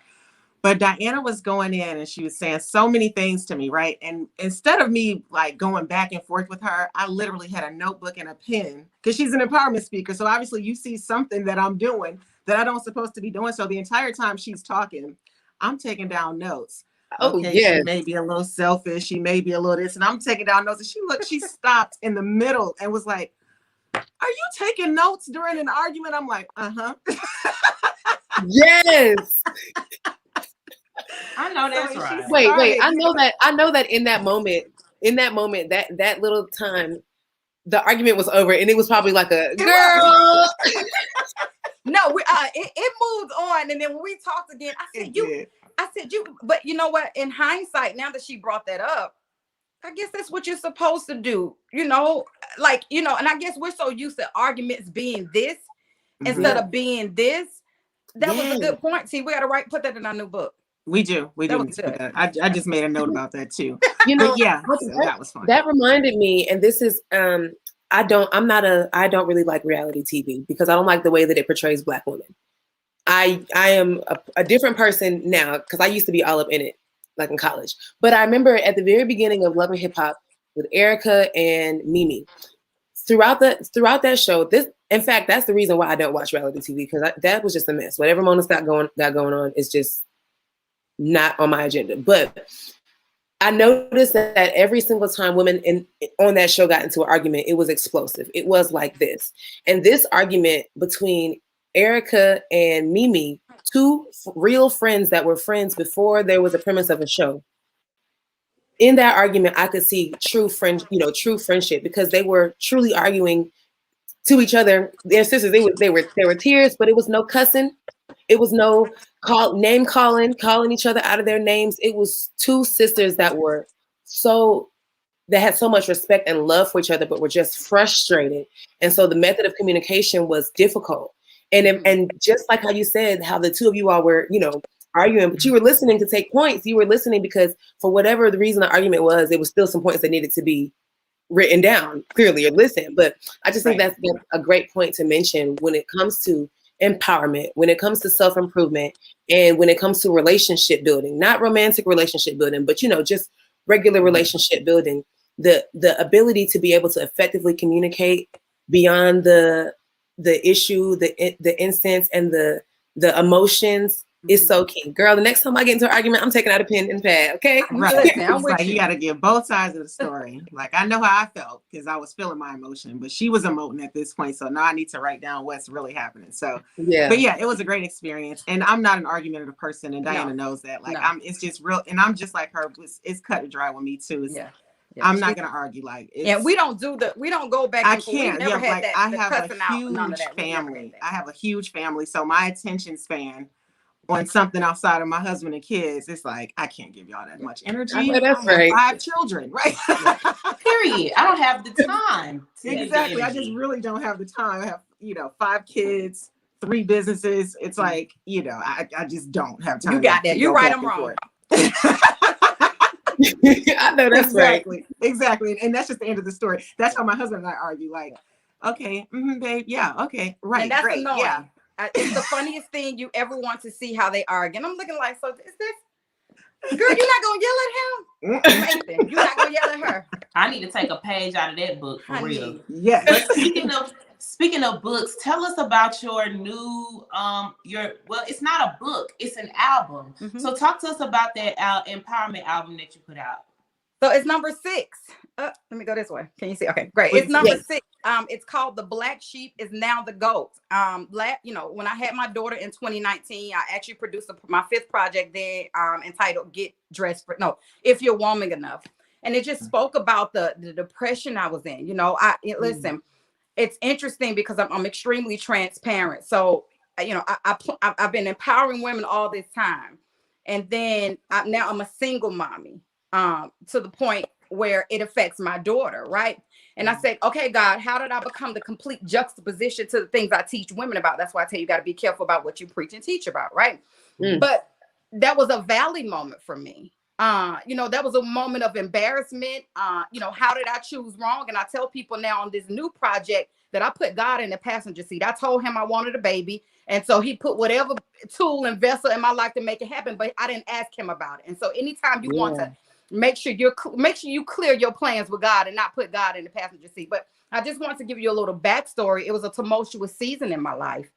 But Diana was going in and she was saying so many things to me, right? And instead of me like going back and forth with her, I literally had a notebook and a pen, because she's an empowerment speaker. So obviously you see something that I'm doing that I don't supposed to be doing. So the entire time she's talking, I'm taking down notes. She may be a little selfish. She may be a little this, and I'm taking down notes. And she stopped in the middle and was like, "Are you taking notes during an argument?" I'm like, Yes. I know that's right. Wait. I know that in that moment, that little time, the argument was over, and it was probably like a girl. No, it moved on, and then when we talked again, I said you, but you know what? In hindsight, now that she brought that up, I guess that's what you're supposed to do, and I guess we're so used to arguments being this instead of being this. That was a good point. See, we got to put that in our new book. We do. I just made a note about that too. That was fun. That reminded me, and this is, I don't really like reality TV, because I don't like the way that it portrays Black women. I am a different person now, because I used to be all up in it, like in college. But I remember at the very beginning of Love and Hip Hop with Erica and Mimi, throughout that show, In fact, that's the reason why I don't watch reality TV, because that was just a mess. Whatever Mona's got going on is just not on my agenda. But I noticed that every single time women on that show got into an argument, it was explosive. It was like this. And this argument between Erica and Mimi, two real friends that were friends before there was a premise of a show. In that argument, I could see true friendship, because they were truly arguing to each other. Their sisters, they were tears, but it was no cussing. It was no name calling each other out of their names. It was two sisters that had so much respect and love for each other, but were just frustrated. And so the method of communication was difficult. And just like how you said, how the two of you all were, arguing, but you were listening to take points. You were listening because for whatever the reason the argument was, there was still some points that needed to be written down clearly or listen. But I just think that's a great point to mention when it comes to empowerment, when it comes to self-improvement, and when it comes to relationship building, not romantic relationship building, but just regular relationship building, the ability to be able to effectively communicate beyond the issue, the instance, and the emotions is so key. Girl, the next time I get into an argument, I'm taking out a pen and pad, okay? Right. Listen, I'm with you got to give both sides of the story. Like, I know how I felt because I was feeling my emotion, but she was emoting at this point. So now I need to write down what's really happening. So, but yeah, it was a great experience. And I'm not an argumentative person, and Diana knows that. Like, it's just real. And I'm just like her. It's cut and dry with me too. I'm not gonna argue we don't go back. I can't. I have a huge family. I have a huge family. So my attention span on something outside of my husband and kids, it's like I can't give y'all that much energy. That's right. 5 children, right? Period. I don't have the time. Exactly. I just really don't have the time. I have 5 kids, 3 businesses. It's like I just don't have time. You got that. You're right. I'm wrong. I know that's exactly. And that's just the end of the story. That's how my husband and I argue. Like, okay, babe, yeah, okay, right, and that's great, annoying. Yeah. It's the funniest thing you ever want to see how they argue. And I'm looking like, so is this girl? You're not gonna yell at him? Nathan, you're not gonna yell at her. I need to take a page out of that book for real. Yes. But speaking of books, tell us about your new it's not a book, it's an album. Mm-hmm. So talk to us about that empowerment album that you put out. So it's number 6. Let me go this way. Can you see? Okay, great. It's number 6. It's called The Black Sheep Is Now the Goat. When I had my daughter in 2019, I actually produced my 5th project there, entitled If You're Woman Enough. And it just spoke about the depression I was in. Listen, it's interesting because I'm extremely transparent. So, I've been empowering women all this time. And then now I'm a single mommy, to the point where it affects my daughter, right? And I said, okay, God, how did I become the complete juxtaposition to the things I teach women about? That's why I tell you got to be careful about what you preach and teach about, right? But that was a valley moment for me. That was a moment of embarrassment. How did I choose wrong? And I tell people now on this new project that I put God in the passenger seat. I told him I wanted a baby. And so he put whatever tool and vessel in my life to make it happen, but I didn't ask him about it. And so anytime you want to make sure you clear your plans with God and not put God in the passenger seat. But I just want to give you a little backstory. It was a tumultuous season in my life.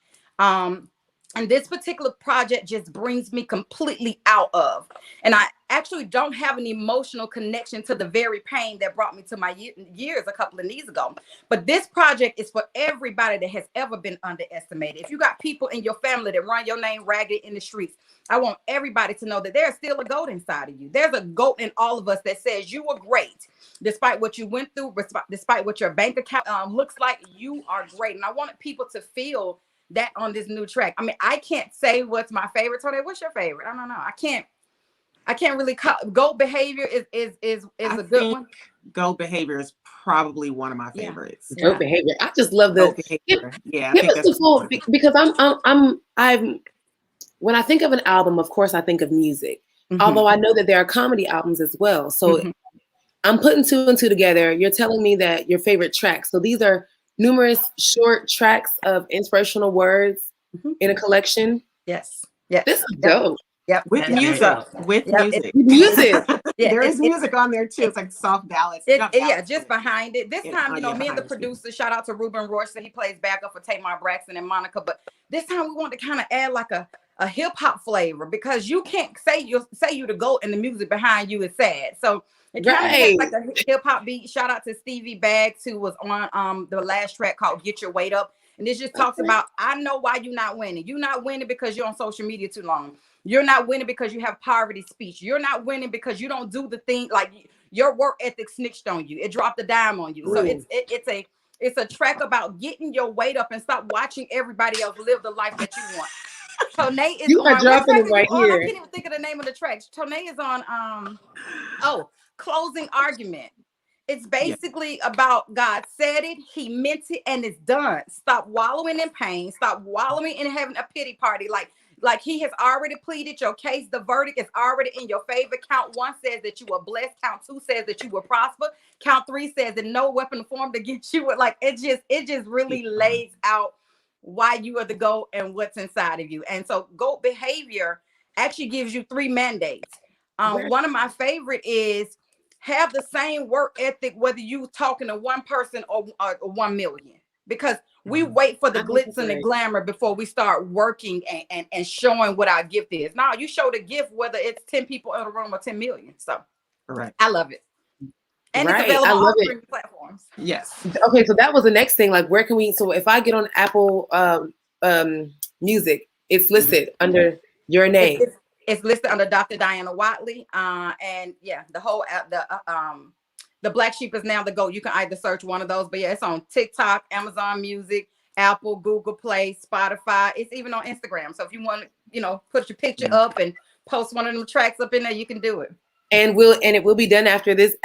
And this particular project just brings me completely out of. And I actually don't have an emotional connection to the very pain that brought me to my years a couple of years ago. But this project is for everybody that has ever been underestimated. If you got people in your family that run your name ragged in the streets, I want everybody to know that there's still a goat inside of you. There's a goat in all of us that says you were great. Despite what you went through, despite what your bank account looks like, you are great. And I wanted people to feel that on this new track. I mean, I can't say what's my favorite. Tony, what's your favorite? I don't know. I can't really call. Goat Behavior is a good one. Goat Behavior is probably one of my favorites. Goat Behavior. I just love the because I'm when I think of an album, of course I think of music. Mm-hmm. Although I know that there are comedy albums as well. So I'm putting 2 and 2 together. You're telling me that your favorite tracks. So these are numerous short tracks of inspirational words in a collection. Yes. This is dope. Yep. With Yep. music. So, With yep, music. Music. Yeah, There is music on there too. It's like soft ballads. Not yeah, ballads, just but behind it. This time, you know, me and the behind the scenes. producer, shout out to Ruben Royce, he plays backup for Tamar Braxton and Monica. But this time we want to kind of add like a hip hop flavor, because you can't say you the GOAT and the music behind you is sad. So it kind of has like a hip hop beat. Shout out to Stevie Baggs, who was on the last track called Get Your Weight Up. And this just talks about, I know why you're not winning. You're not winning because you're on social media too long. You're not winning because you have poverty speech. You're not winning because you don't do the thing, like your work ethic snitched on you. It dropped a dime on you. Ooh. So it's a track about getting your weight up and stop watching everybody else live the life that you want. Tone is you on. are dropping it right here. I can't even think of the name of the track. Tone is on Closing Argument. It's basically about God said it, he meant it, and it's done. Stop wallowing in pain. Stop wallowing in having a pity party. Like he has already pleaded your case. The verdict is already in your favor. Count 1 says that you were blessed. Count 2 says that you will prosper. Count 3 says that no weapon formed against you. Like it just really lays out why you are the GOAT and what's inside of you. And so GOAT behavior actually gives you 3 mandates. One of my favorite is have the same work ethic, whether you talking to one person or 1 million, because we wait for the glitz and the glamour before we start working and showing what our gift is. Now you show the gift, whether it's 10 people in a room or 10 million. So I love it. And it's available on all streaming platforms. Yes. Okay, so that was the next thing. Like, where can we? So if I get on Apple Music, it's listed under your name. It's listed under Dr. Diana Watley. And yeah, the whole the Black Sheep is now the GOAT. You can either search one of those, but yeah, it's on TikTok, Amazon Music, Apple, Google Play, Spotify. It's even on Instagram. So if you want to, put your picture up and post one of them tracks up in there, you can do it. And it will be done after this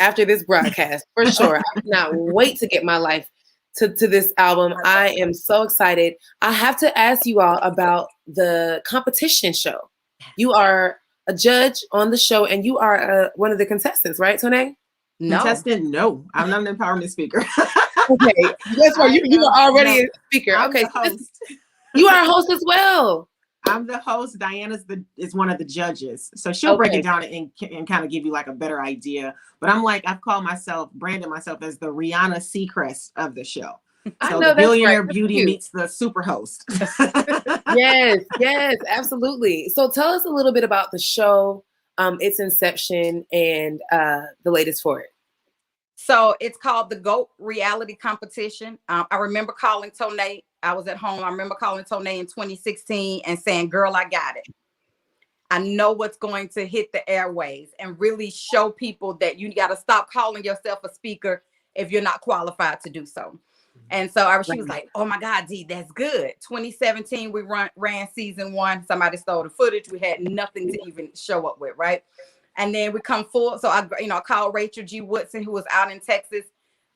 broadcast for sure. I cannot wait to get my life to this album. I am so excited. I have to ask you all about the competition show. You are a judge on the show, and you are one of the contestants, right, Tone? No. Contestant? No, I'm not an empowerment speaker. Okay, that's why you are already a speaker. I'm okay, the host. You are a host as well. I'm the host. Diana's is one of the judges, so she'll break it down and kind of give you like a better idea. But I've branded myself as the Rihanna Seacrest of the show. So the billionaire beauty meets the super host. Yes, absolutely. So tell us a little bit about the show, its inception, and the latest for it. So it's called the GOAT Reality Competition. I remember calling Tone. I was at home. I remember calling Tone in 2016 and saying, girl, I got it. I know what's going to hit the airwaves and really show people that you got to stop calling yourself a speaker if you're not qualified to do so. And so she was like, oh my God, D, that's good. 2017, we ran season 1. Somebody stole the footage. We had nothing to even show up with, right? And then we come full. So I called Rachel G. Woodson, who was out in Texas,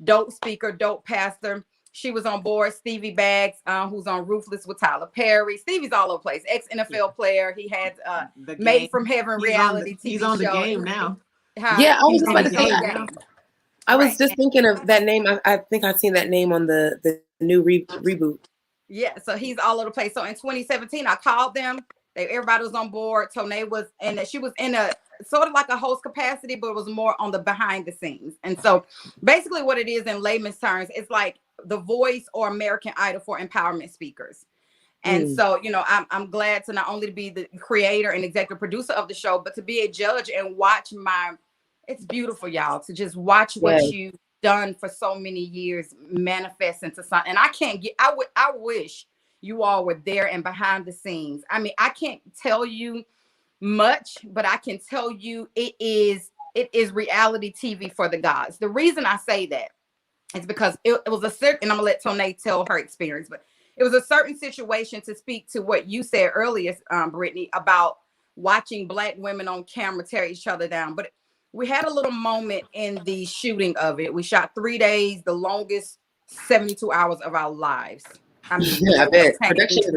dope speaker, dope pastor. She was on board. Stevie Baggs, who's on Ruthless with Tyler Perry. Stevie's all over the place. Ex-NFL player. He had Made from Heaven reality TV show. He's on the game now. Yeah, I was just about to say. I was just thinking of that name. I think I've seen that name on the new reboot. Yeah, so he's all over the place. So in 2017, I called them. Everybody was on board. Tone was she was in a sort of like a host capacity, but it was more on the behind the scenes. And so basically what it is in layman's terms, it's like The Voice or American Idol for empowerment speakers. And so, I'm glad to not only be the creator and executive producer of the show, but to be a judge and watch it's beautiful, y'all, to just watch what you've done for so many years manifest into something. And I wish you all were there and behind the scenes. I mean, I can't tell you much, but I can tell you it is reality TV for the gods. The reason I say that is because it was a certain, and I'm gonna let Tone tell her experience, but it was a certain situation, to speak to what you said earlier, Brittany, about watching Black women on camera tear each other down. But we had a little moment in the shooting of it. We shot 3 days, the longest 72 hours of our lives. I mean, I bet. Changed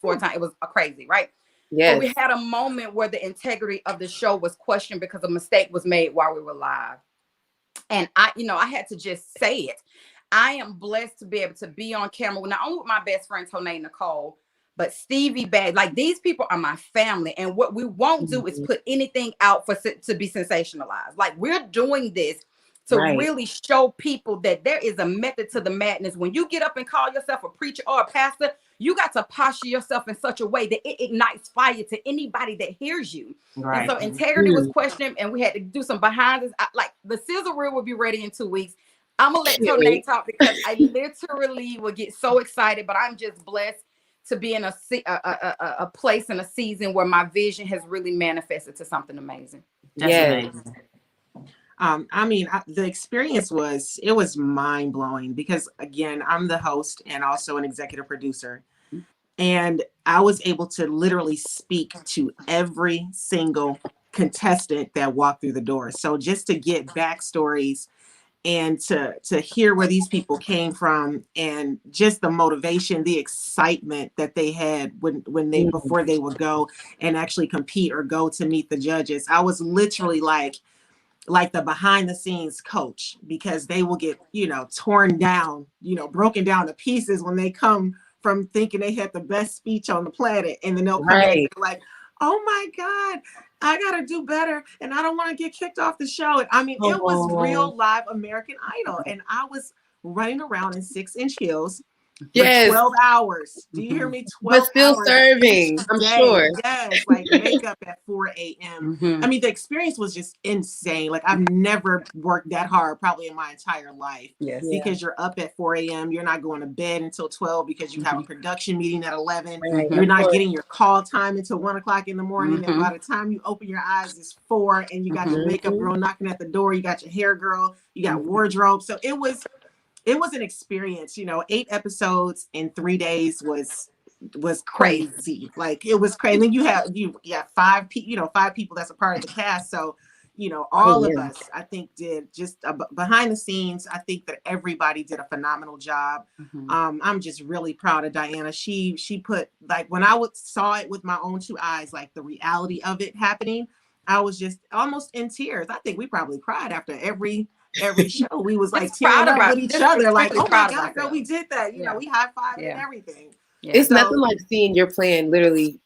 4 times. It was crazy, right? Yes. But we had a moment where the integrity of the show was questioned because a mistake was made while we were live. And I had to just say it. I am blessed to be able to be on camera, not only with my best friend, Tone Nicole, but Stevie Bag, like these people are my family. And what we won't do is put anything out to be sensationalized. Like we're doing this to really show people that there is a method to the madness. When you get up and call yourself a preacher or a pastor, you got to posture yourself in such a way that it ignites fire to anybody that hears you. Right. And so integrity was questioned, and we had to do some behind this. Like the sizzle reel will be ready in 2 weeks. I'm gonna let Tonae talk because I literally will get so excited, but I'm just blessed to be in a place and a season where my vision has really manifested to something amazing. That's amazing. I mean, the experience was mind blowing because again, I'm the host and also an executive producer. And I was able to literally speak to every single contestant that walked through the door. So just to get backstories and to hear where these people came from and just the motivation, the excitement that they had when they before they would go and actually compete or go to meet the judges. I was literally like the behind the scenes coach, because they will get, torn down, broken down to pieces when they come from thinking they had the best speech on the planet. And then they'll come in and like, oh my God, I got to do better. And I don't want to get kicked off the show. And I mean, it was real live American Idol. And I was running around in 6-inch heels for 12 hours. Do you hear me? 12 but still hours serving, I'm sure. Yes, like makeup at 4 a.m. I mean, the experience was just insane. Like I've never worked that hard probably in my entire life. Yes. Because you're up at 4 a.m. You're not going to bed until 12 because you have a production meeting at 11. You're not getting your call time until 1 o'clock in the morning. And by the time you open your eyes, it's 4 and you got your makeup girl knocking at the door. You got your hair girl, you got wardrobe. So it was an experience. 8 episodes in 3 days was crazy. Like it was crazy. And you have 5 people that's a part of the cast. So all of us, I think, did just behind the scenes. I think that everybody did a phenomenal job. I'm just really proud of Diana. She put, like, when I saw it with my own 2 eyes, like the reality of it happening, I was just almost in tears. I think we probably cried after every show. We was like tearing up with each other, like, oh my God, girl, we did that. We high-fived and everything. It's nothing like seeing your plan literally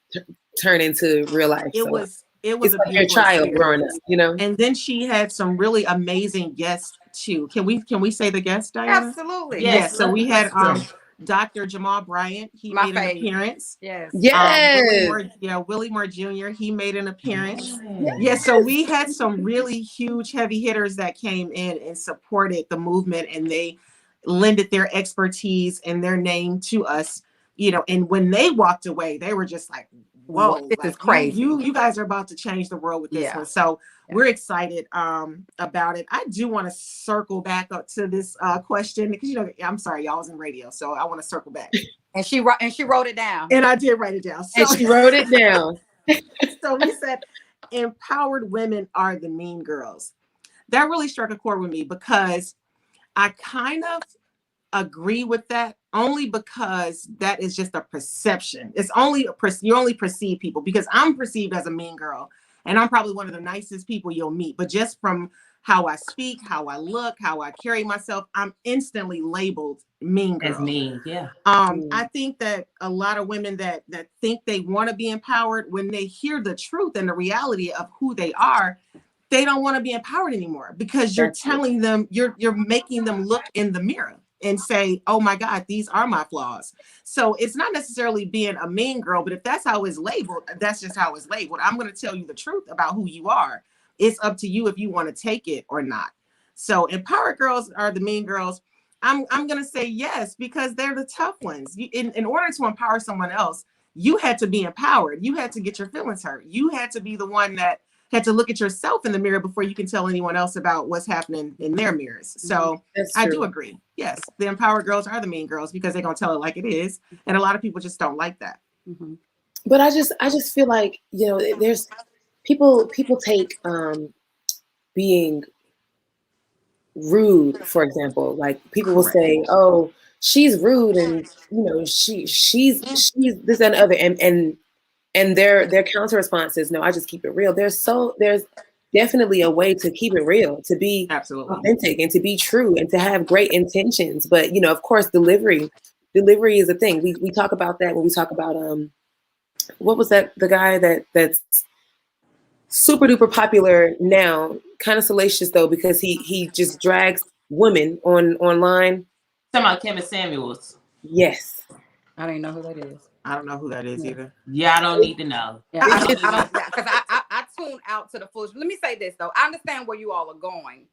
turn into real life. It was it's a like your child growing up, And then she had some really amazing guests too. Can we say the guests, Diana? Absolutely. Yes. So we had Dr. Jamal Bryant. He made an appearance. Yes. Willie Moore Jr. He made an appearance. Yes. So we had some really huge heavy hitters that came in and supported the movement, and they lended their expertise and their name to us. And when they walked away, they were just like, whoa, this is crazy. You guys are about to change the world with this one. So we're excited about it. I do want to circle back up to this question because I'm sorry, y'all was in radio, so I want to circle back. And she wrote it down. And I did write it down. So, and she wrote it down. So we said, empowered women are the mean girls. That really struck a chord with me because I kind of agree with that, only because that is just a perception. It's only you only perceive people, because I'm perceived as a mean girl and I'm probably one of the nicest people you'll meet, but just from how I speak, how I look, how I carry myself, I'm instantly labeled mean girl. As mean. I think that a lot of women that think they want to be empowered, when they hear the truth and the reality of who they are, they don't want to be empowered anymore, because you're telling them, you're making them look in the mirror and say, oh my God, these are my flaws. So it's not necessarily being a mean girl, but if that's how it's labeled, that's just how it's labeled. I'm going to tell you the truth about who you are. It's up to you if you want to take it or not. So empowered girls are the mean girls. I'm going to say yes, because they're the tough ones. In order to empower someone else, you had to be empowered. You had to get your feelings hurt. You had to be the one that had to look at yourself in the mirror before you can tell anyone else about what's happening in their mirrors. So I do agree. Yes, the empowered girls are the mean girls, because they're going to tell it like it is. And a lot of people just don't like that. But I just feel like, there's people take being rude, for example. Like people will say, oh, she's rude, and she's this and other, and their counter response is, no, I just keep it real. There's definitely a way to keep it real, to be absolutely authentic and to be true and to have great intentions. But, of course, delivery delivery is a thing. We talk about that when we talk about what was that, the guy that's super duper popular now, kind of salacious though, because he just drags women online. Talking about Kevin Samuels. Yes. I don't even know who that is. I don't know who that is either. Yeah, I don't need to know. Yeah, I don't, because I tune out to the fullest. Let me say this though. I understand where you all are going.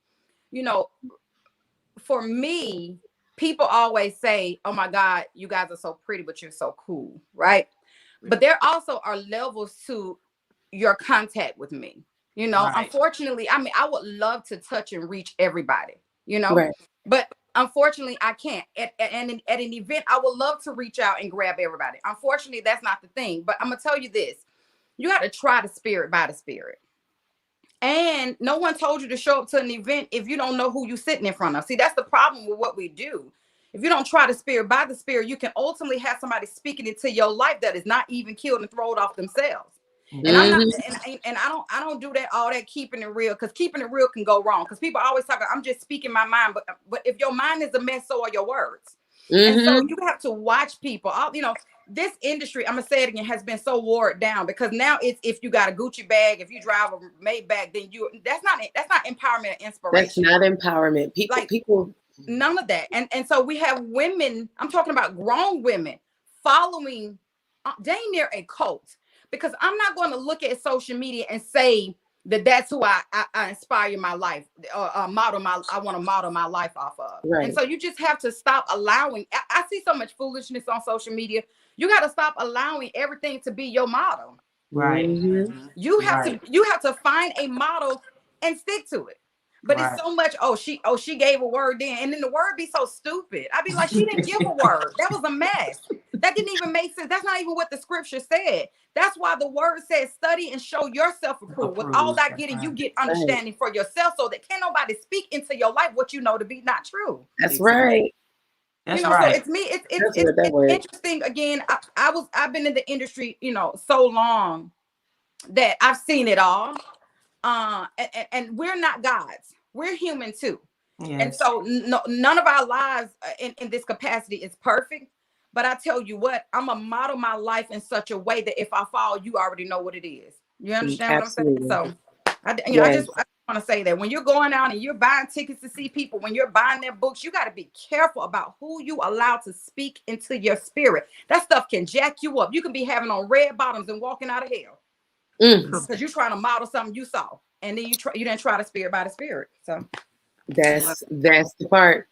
You know, for me, people always say, "Oh my God, you guys are so pretty, but you're so cool," right? But there also are levels to your contact with me. You know, Right. unfortunately, I mean, I would love to touch and reach everybody, you know, Right. but unfortunately, I can't. At an event, I would love to reach out and grab everybody. Unfortunately, that's not the thing. But I'm gonna tell you this: you got to try the spirit by the spirit. And no one told you to show up to an event if you don't know who you're sitting in front of. See, that's the problem with what we do. If you don't try the spirit by the spirit, you can ultimately have somebody speaking into your life that is not even killed and thrown off themselves. And I'm not, and I don't do that, all that keeping it real, because keeping it real can go wrong. Because people always talk, I'm just speaking my mind, but if your mind is a mess, so are your words. And so you have to watch people. You know, this industry, I'm gonna say it again, has been so watered down, because now it's, if you got a Gucci bag, if you drive a Maybach, then that's not empowerment or inspiration. That's not empowerment. People none of that. And so we have women, I'm talking about grown women, following dang near a cult. Because I'm not going to look at social media and say that that's who I inspire my life, or I want to model my life off of. Right. And so you just have to stop allowing. I see so much foolishness on social media. You got to stop allowing everything to be your model. Right. You have to find a model and stick to it. But it's so much, she gave a word then, and then the word be so stupid. I'd be like, she didn't give a word. That was a mess. That didn't even make sense. That's not even what the scripture said. That's why the word says, study and show yourself approved. With all that getting, you get understanding for yourself, so that can't nobody speak into your life what you know to be not true. That's right. That's So it's me. It's interesting. Again, I've been in the industry, so long that I've seen it all. And we're not gods. We're human too. Yes. And so none of our lives in this capacity is perfect. But I tell you what, I'm gonna model my life in such a way that if I fall, you already know what it is. You understand Absolutely. what I'm saying? So I just want to say that when you're going out and you're buying tickets to see people, when you're buying their books, you got to be careful about who you allow to speak into your spirit. That stuff can jack you up. You can be having on red bottoms and walking out of hell. Because you're trying to model something you saw, and then you didn't try the spirit by the spirit. So that's the part.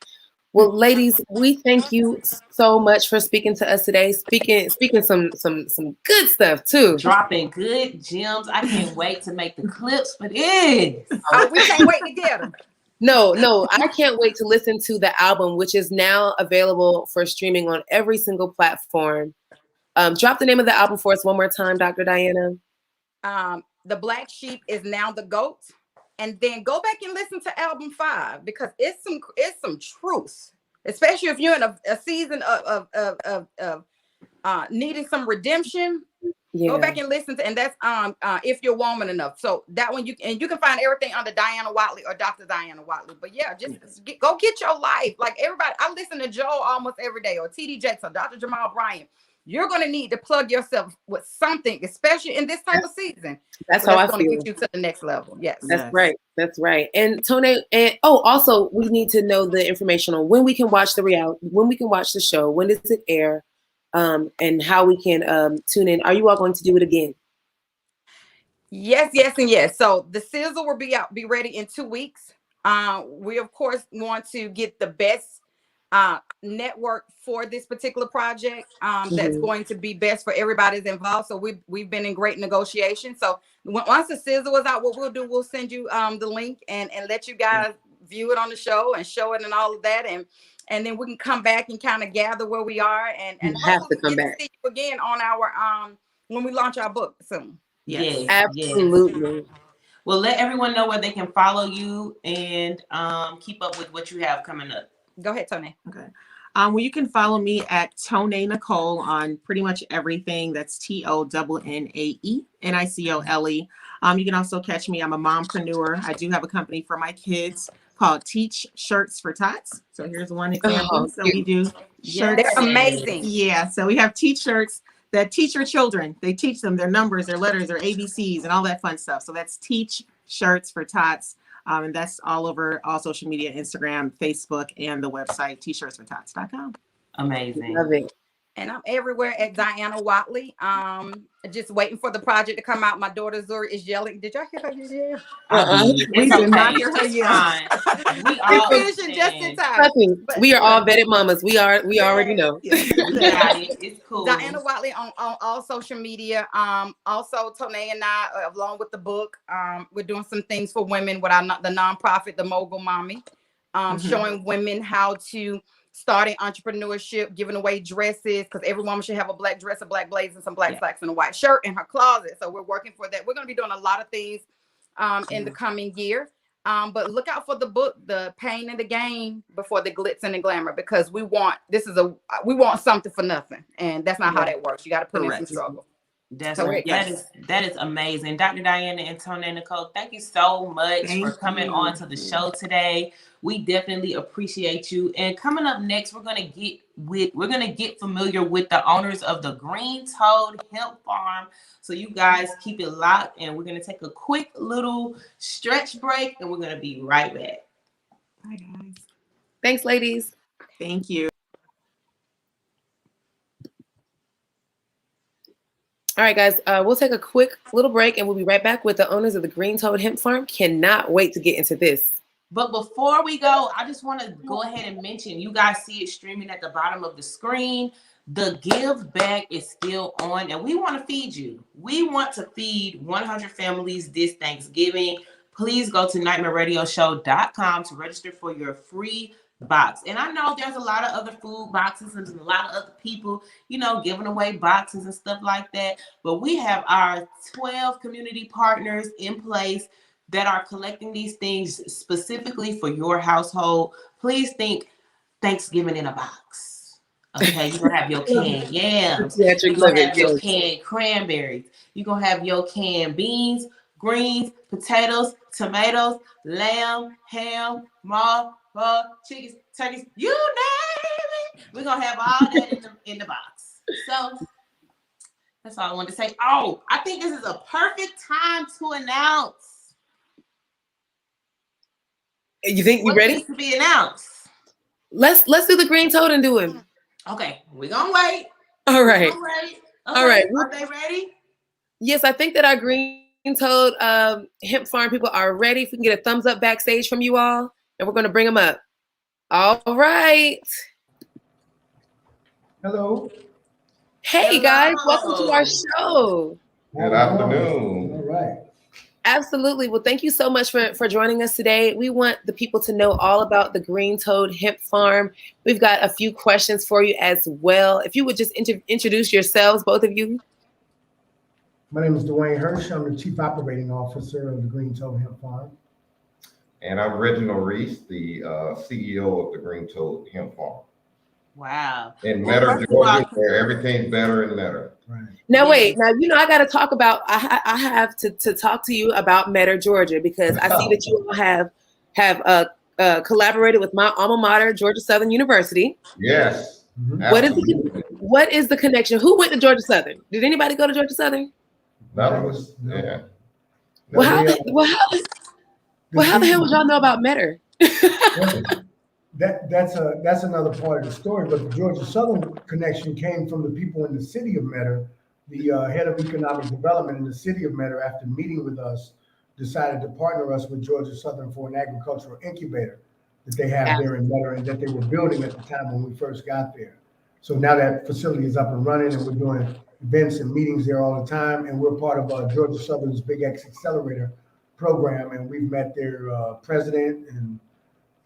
Well, ladies, we thank you so much for speaking to us today. Speaking some good stuff too. Dropping good gems. I can't wait to make the clips for this. We can't wait to get them. No, I can't wait to listen to the album, which is now available for streaming on every single platform. Drop the name of the album for us one more time, Dr. Diana. The Black Sheep is Now the GOAT. And then go back and listen to album 5, because it's some truth, especially if you're in a season of needing some redemption. Yeah. Go back and listen to, and that's If You're Woman Enough. So that one you can find everything under Diana Watley or Dr. Diana Watley. But yeah, just go get your life. Like everybody, I listen to Joe almost every day, or TD Jakes or Dr. Jamal Bryant. You're going to need to plug yourself with something, especially in this type of season. That's how I feel. Going to get you to the next level. Yes. That's right. That's right. And Tone, also we need to know the information on when we can watch when we can watch the show, when does it air, and how we can tune in. Are you all going to do it again? Yes, and yes. So the sizzle will be ready in 2 weeks. We of course want to get the best network for this particular project that's going to be best for everybody's involved. So we've been in great negotiation. So once the sizzle is out, what we'll do, we'll send you the link and let you guys view it on the show and show it and all of that, and then we can come back and kind of gather where we are and have to come back to see you again on our when we launch our book soon. Yes, absolutely. Yes. Well, let everyone know where they can follow you and keep up with what you have coming up. Go ahead, Tony. Okay. Well, you can follow me at Tone Nicole on pretty much everything. That's TONNAE NICOLE. You can also catch me. I'm a mompreneur. I do have a company for my kids called Teach Shirts for Tots. So here's one example. So we do shirts. They're amazing. Yeah, so we have t-shirts that teach your children. They teach them their numbers, their letters, their ABCs, and all that fun stuff. So that's Teach Shirts for Tots. And that's all over all social media, Instagram, Facebook, and the website, tshirtsfortots.com. Amazing. Love it. And I'm everywhere at Diana Watley. Just waiting for the project to come out. My daughter Zuri is yelling. Did y'all hear her just yell? We did not hear her yell. We all finishing just in time. Trust me, we are all vetted mamas. We already know. It's cool. Diana Watley on all social media. Also, Tony and I, along with the book, we're doing some things for women with the nonprofit, the Mogul Mommy, showing women how to starting entrepreneurship, giving away dresses, because every woman should have a black dress, a black blazer, and some black slacks and a white shirt in her closet. So we're working for that. We're going to be doing a lot of things in the coming year. But look out for the book, The Pain and the Gain Before the Glitz and the Glamour, because we want something for nothing. And that's not how that works. You got to put in some struggle. That's right. That is amazing. Dr. Diana and Tony Nicole, thank you so much for coming on to the show today. We definitely appreciate you. And coming up next, we're gonna get familiar with the owners of the Green Toad Hemp Farm. So you guys keep it locked, and we're gonna take a quick little stretch break, and we're gonna be right back. Bye, guys. Thanks, ladies. Thank you. All right, guys, we'll take a quick little break and we'll be right back with the owners of the Green Toad Hemp Farm. Cannot wait to get into this. But before we go, I just want to go ahead and mention, you guys see it streaming at the bottom of the screen. The give back is still on, and we want to feed you. We want to feed 100 families this Thanksgiving. Please go to nightmareradioshow.com to register for your free box. And I know there's a lot of other food boxes and a lot of other people, giving away boxes and stuff like that. But we have our 12 community partners in place that are collecting these things specifically for your household. Please think Thanksgiving in a box. Okay, you're gonna have your canned yams. You're gonna have your canned cranberries. You're gonna have your canned beans, greens, potatoes, tomatoes, lamb, ham, chickens, turkeys, you name it. We're gonna have all that in the box. So that's all I wanted to say. Oh, I think this is a perfect time to announce. You think you ready? To be announced. Let's do the Green Toad and do it. Okay, we're gonna wait. All right. Okay. All right. Are they ready? Yes, I think that our Green Toad Hemp Farm people are ready. If we can get a thumbs up backstage from you all, and we're gonna bring them up. All right. Hello. Hey guys, welcome to our show. Good afternoon. All right. Absolutely. Well, thank you so much for joining us today. We want the people to know all about the Green Toad Hemp Farm. We've got a few questions for you as well. If you would just introduce yourselves, both of you. My name is Dwayne Hirsch. I'm the Chief Operating Officer of the Green Toad Hemp Farm. And I'm Reginald Reese, the CEO of the Green Toad Hemp Farm. Wow. In Metter, Georgia, where everything's better and better. Right. Now, wait. Now, I got to talk about, I have to talk to you about Metter, Georgia, because I see that you all have collaborated with my alma mater, Georgia Southern University. Yes. Mm-hmm. What is the connection? Who went to Georgia Southern? Did anybody go to Georgia Southern? That was, yeah. Well, how the hell would y'all know about Metter? That's another part of the story. But the Georgia Southern connection came from the people in the city of Metter. The head of economic development in the city of Metter, after meeting with us, decided to partner us with Georgia Southern for an agricultural incubator that they have there in Metter and that they were building at the time when we first got there. So now that facility is up and running, and we're doing events and meetings there all the time. And we're part of Georgia Southern's Big X Accelerator program, and we've met their president and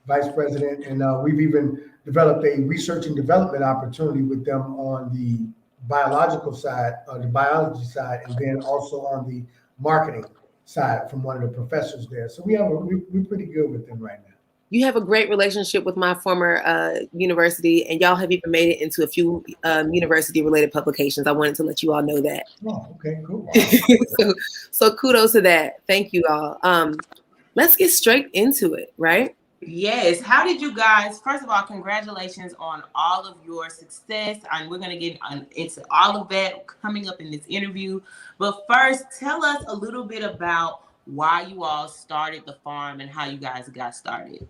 vice president, and we've even developed a research and development opportunity with them on the biological side, the biology side, and then also on the marketing side from one of the professors there. So we're pretty good with them right now. You have a great relationship with my former university, and y'all have even made it into a few university-related publications. I wanted to let you all know that. Oh, okay, cool. so kudos to that. Thank you all. Let's get straight into it, right? Yes. How did you guys, first of all, congratulations on all of your success. And we're going to get into all of that coming up in this interview. But first, tell us a little bit about why you all started the farm and how you guys got started.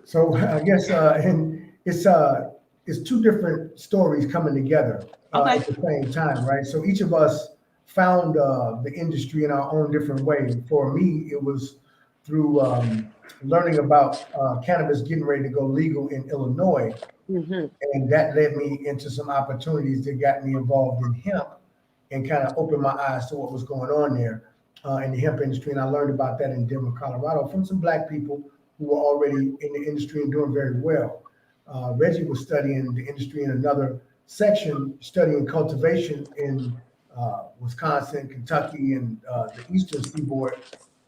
So I guess, and it's two different stories coming together Okay. at the same time, right? So each of us found the industry in our own different way. For me, it was through learning about cannabis getting ready to go legal in Illinois, Mm-hmm. and that led me into some opportunities that got me involved in hemp and kind of opened my eyes to what was going on there in the hemp industry. And I learned about that in Denver, Colorado, from some Black people who were already in the industry and doing very well. Reggie was studying the industry in another section, studying cultivation in Wisconsin, Kentucky, and the Eastern Seaboard.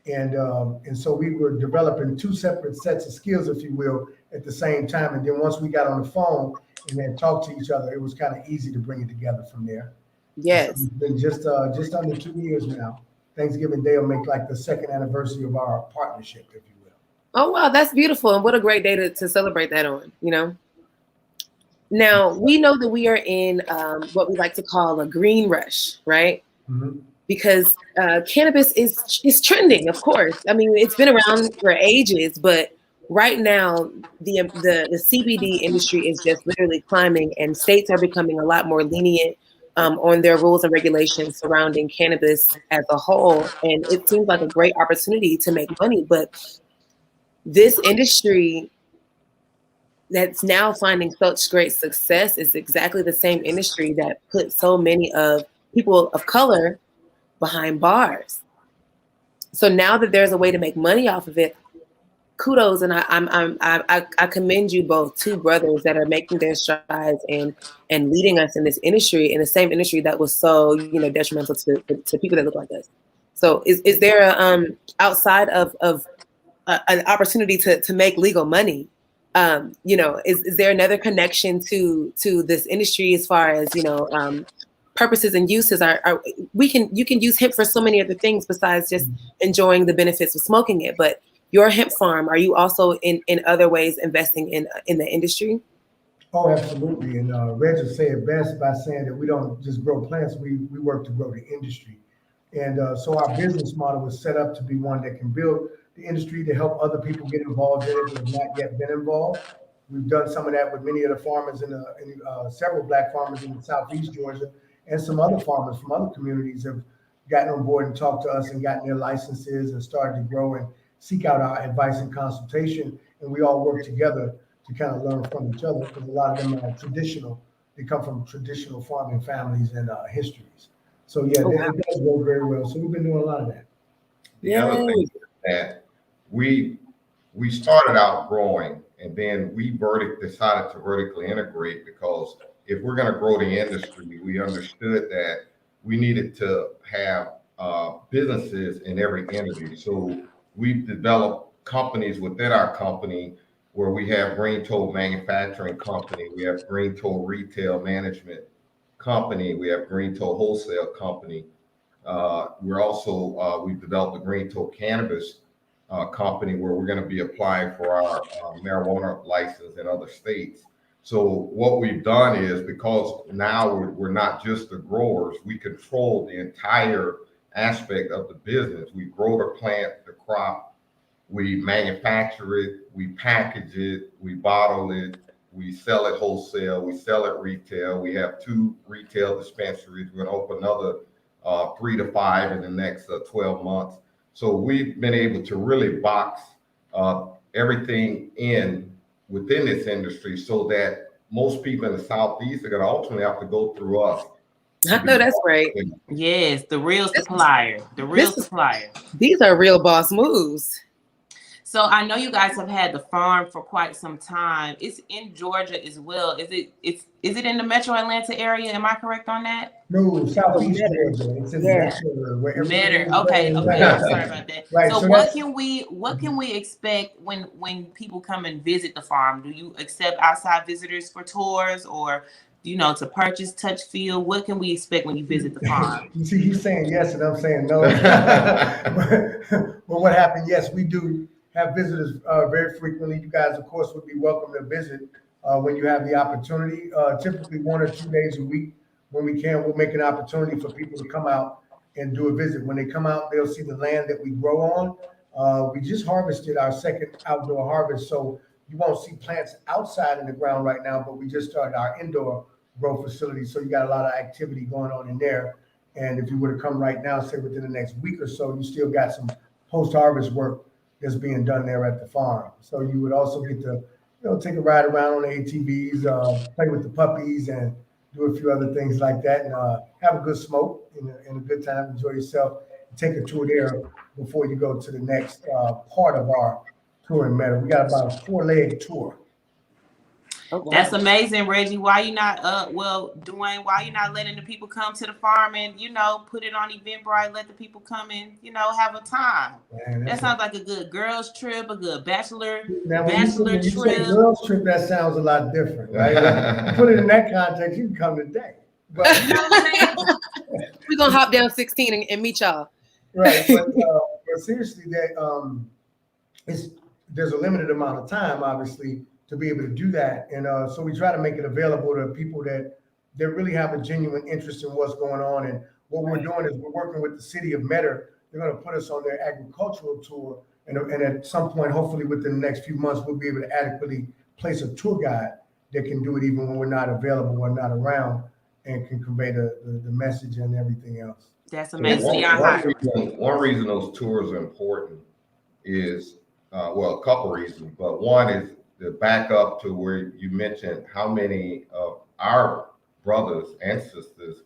And so we were developing two separate sets of skills, if you will, at the same time. And then once we got on the phone and then talked to each other, it was kind of easy to bring it together from there. Yes. So it's been just under 2 years now. Thanksgiving Day will make like the second anniversary of our partnership, if you will. Oh, wow, that's beautiful. And what a great day to celebrate that on, you know? Now, we know that we are in what we like to call a green rush, right? Mm-hmm. Because cannabis is trending, of course. I mean, it's been around for ages, but right now the CBD industry is just literally climbing, and states are becoming a lot more lenient on their rules and regulations surrounding cannabis as a whole. And it seems like a great opportunity to make money, but this industry that's now finding such great success is exactly the same industry that put so many of people of color behind bars. So now that there's a way to make money off of it, kudos, and I commend you both, two brothers that are making their strides and leading us in this industry, in the same industry that was so detrimental to people that look like us. So is there a outside of an opportunity to make legal money? Is there another connection to this industry as far as purposes and uses you can use hemp for so many other things besides just enjoying the benefits of smoking it. But your hemp farm, are you also in other ways investing in the industry? Oh, absolutely. And Reg will say it best by saying that we don't just grow plants, we work to grow the industry. And so our business model was set up to be one that can build the industry to help other people get involved in it that have not yet been involved. We've done some of that with many of the farmers in several Black farmers in Southeast Georgia, and some other farmers from other communities have gotten on board and talked to us and gotten their licenses and started to grow and seek out our advice and consultation. And we all work together to kind of learn from each other, because a lot of them are traditional. They come from traditional farming families and histories. So yeah, it does work very well. So we've been doing a lot of that. The other thing is that we started out growing, and then we decided to vertically integrate, because if we're going to grow the industry, we understood that we needed to have businesses in every entity. So we've developed companies within our company where we have Green Toe Manufacturing Company, we have Green Toe Retail Management Company, we have Green Toe Wholesale Company. We've developed a Green Toe Cannabis company where we're going to be applying for our marijuana license in other states. So what we've done is, because now we're not just the growers, we control the entire aspect of the business. We grow the plant, the crop, we manufacture it, we package it, we bottle it, we sell it wholesale, we sell it retail. We have 2 retail dispensaries. We're going to open another 3 to 5 in the next 12 months. So we've been able to really box everything within this industry, so that most people in the Southeast are going to ultimately have to go through us. I know that's right. Yes, the real supplier. These are real boss moves. So I know you guys have had the farm for quite some time. It's in Georgia as well. Is it in the Metro Atlanta area? Am I correct on that? No, Southeast Georgia. It's in Metter. Okay. I'm sorry about that. Right, so what can we expect when people come and visit the farm? Do you accept outside visitors for tours, or to purchase, touch, feel? What can we expect when you visit the farm? You see, he's saying yes and I'm saying no. But what happened? Yes, we do have visitors very frequently. You guys, of course, would be welcome to visit when you have the opportunity. Typically 1 or 2 days a week when we can, we'll make an opportunity for people to come out and do a visit. When they come out, they'll see the land that we grow on. We just harvested our second outdoor harvest, so you won't see plants outside in the ground right now, but we just started our indoor grow facility. So you got a lot of activity going on in there. And if you were to come right now, say within the next week or so, you still got some post-harvest work that's being done there at the farm. So you would also get to, take a ride around on the ATVs, play with the puppies, and do a few other things like that, and have a good smoke and a good time, enjoy yourself. Take a tour there before you go to the next part of our touring matter. We got about a 4-leg tour. Oh, wow. That's amazing, Reggie. Why you not Dwayne, why you not letting the people come to the farm and put it on Eventbrite, let the people come and have a time? Man, that sounds like a good girls trip, a good bachelor now, when you trip. say girls trip, that sounds a lot different, right? Like, put it in that context, you can come today. But we're gonna hop down 16 and meet y'all. Right, but seriously, that there's a limited amount of time, obviously, to be able to do that, and so we try to make it available to people that really have a genuine interest in what's going on. And what we're doing is we're working with the city of Metter. They're going to put us on their agricultural tour, and at some point, hopefully within the next few months, we'll be able to adequately place a tour guide that can do it even when we're not available or not around, and can convey the message and everything else. That's amazing. One reason those tours are important is, a couple reasons, but one is to back up to where you mentioned how many of our brothers and sisters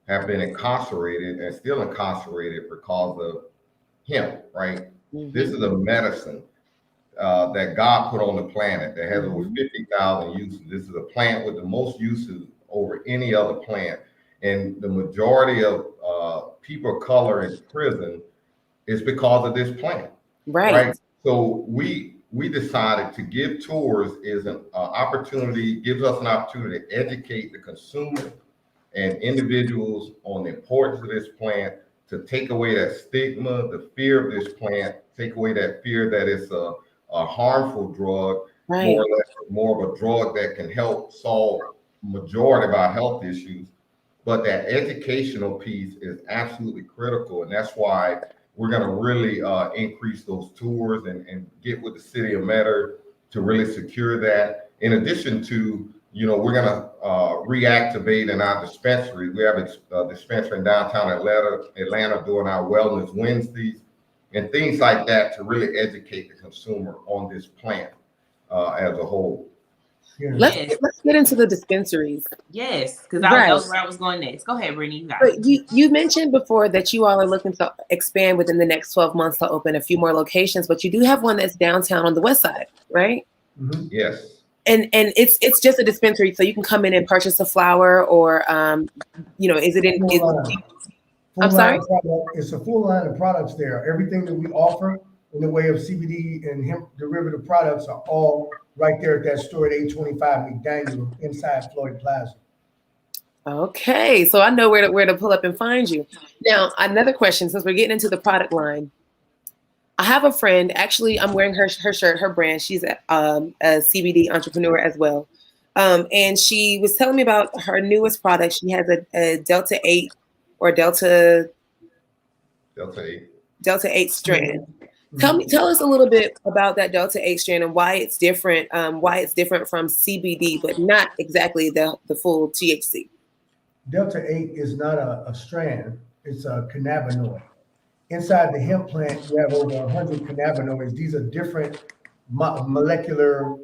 have been incarcerated and still incarcerated because of hemp, right? Mm-hmm. This is a medicine that God put on the planet that has over 50,000 uses. This is a plant with the most uses over any other plant. And the majority of people of color in prison is because of this plant. Right? So we decided to give tours is an opportunity, gives us an opportunity to educate the consumer and individuals on the importance of this plant, to take away that stigma, the fear of this plant, take away that fear that it's a harmful drug, more or less more of a drug that can help solve majority of our health issues. But that educational piece is absolutely critical, and that's why we're going to really increase those tours and get with the city of Metter to really secure that. In addition to, we're going to reactivate in our dispensary. We have a dispensary in downtown Atlanta doing our Wellness Wednesdays and things like that to really educate the consumer on this plant as a whole. Yeah. Let's get into the dispensaries. Yes, because that was where I was going next. Go ahead, Brittany. You mentioned before that you all are looking to expand within the next 12 months to open a few more locations, but you do have one that's downtown on the west side, right? Mm-hmm. Yes. And it's just a dispensary, so you can come in and purchase a flower, or is it in? I'm sorry. It's a full line of products there. Everything that we offer in the way of CBD and hemp derivative products are all right there at that store at 825 McDaniel inside Floyd Plaza. Okay, so I know where to pull up and find you. Now, another question, since we're getting into the product line, I have a friend. Actually, I'm wearing her shirt, her brand. She's a CBD entrepreneur as well, and she was telling me about her newest product. She has a Delta 8 or Delta 8 strand. Tell us a little bit about that Delta 8 strand and why it's different. Why it's different from CBD, but not exactly the full THC. Delta 8 is not a strand; it's a cannabinoid. Inside the hemp plant, you have over 100 cannabinoids. These are different molecular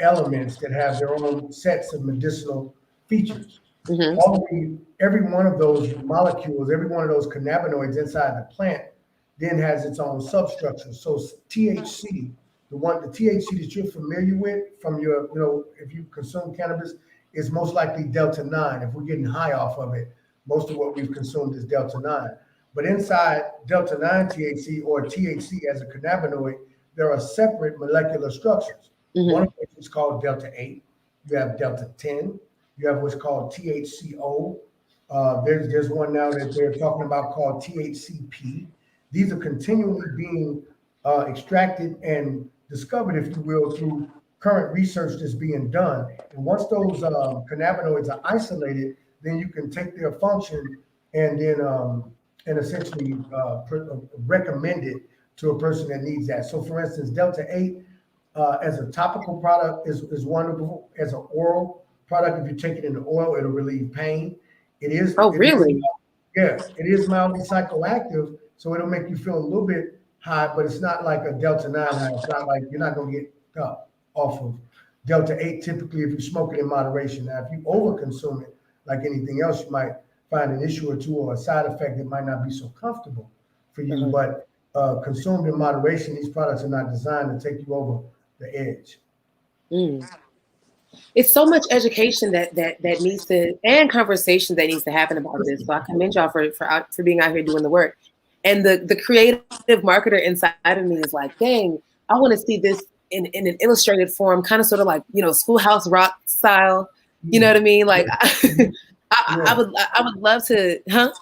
elements that have their own sets of medicinal features. Mm-hmm. Every one of those molecules, every one of those cannabinoids inside the plant then has its own substructure. So THC, the THC that you're familiar with from your, if you consume cannabis, is most likely Delta 9. If we're getting high off of it, most of what we've consumed is Delta 9. But inside Delta 9 THC, or THC as a cannabinoid, there are separate molecular structures. Mm-hmm. One of which is called Delta 8. You have Delta 10. You have what's called THCO. There's one now that they're talking about called THCP. These are continually being extracted and discovered, if you will, through current research that's being done. And once those cannabinoids are isolated, then you can take their function and then and essentially recommend it to a person that needs that. So, for instance, Delta 8 as a topical product is wonderful. As an oral product, if you take it in the oil, it'll relieve pain. Oh, really? Yeah, it is mildly psychoactive, so it'll make you feel a little bit high, but it's not like a Delta 9 high. It's not like you're not going to get off of Delta 8 typically if you smoke it in moderation. Now, if you overconsume it, like anything else, you might find an issue or two or a side effect that might not be so comfortable for you. But consumed in moderation, these products are not designed to take you over the edge. It's so much education that needs to, and conversation that needs to happen about this. So I commend y'all for being out here doing the work. And the creative marketer inside of me is like, dang, I want to see this in an illustrated form, kind of sort of like, Schoolhouse Rock style. You know what I mean? Like, I would love to, huh?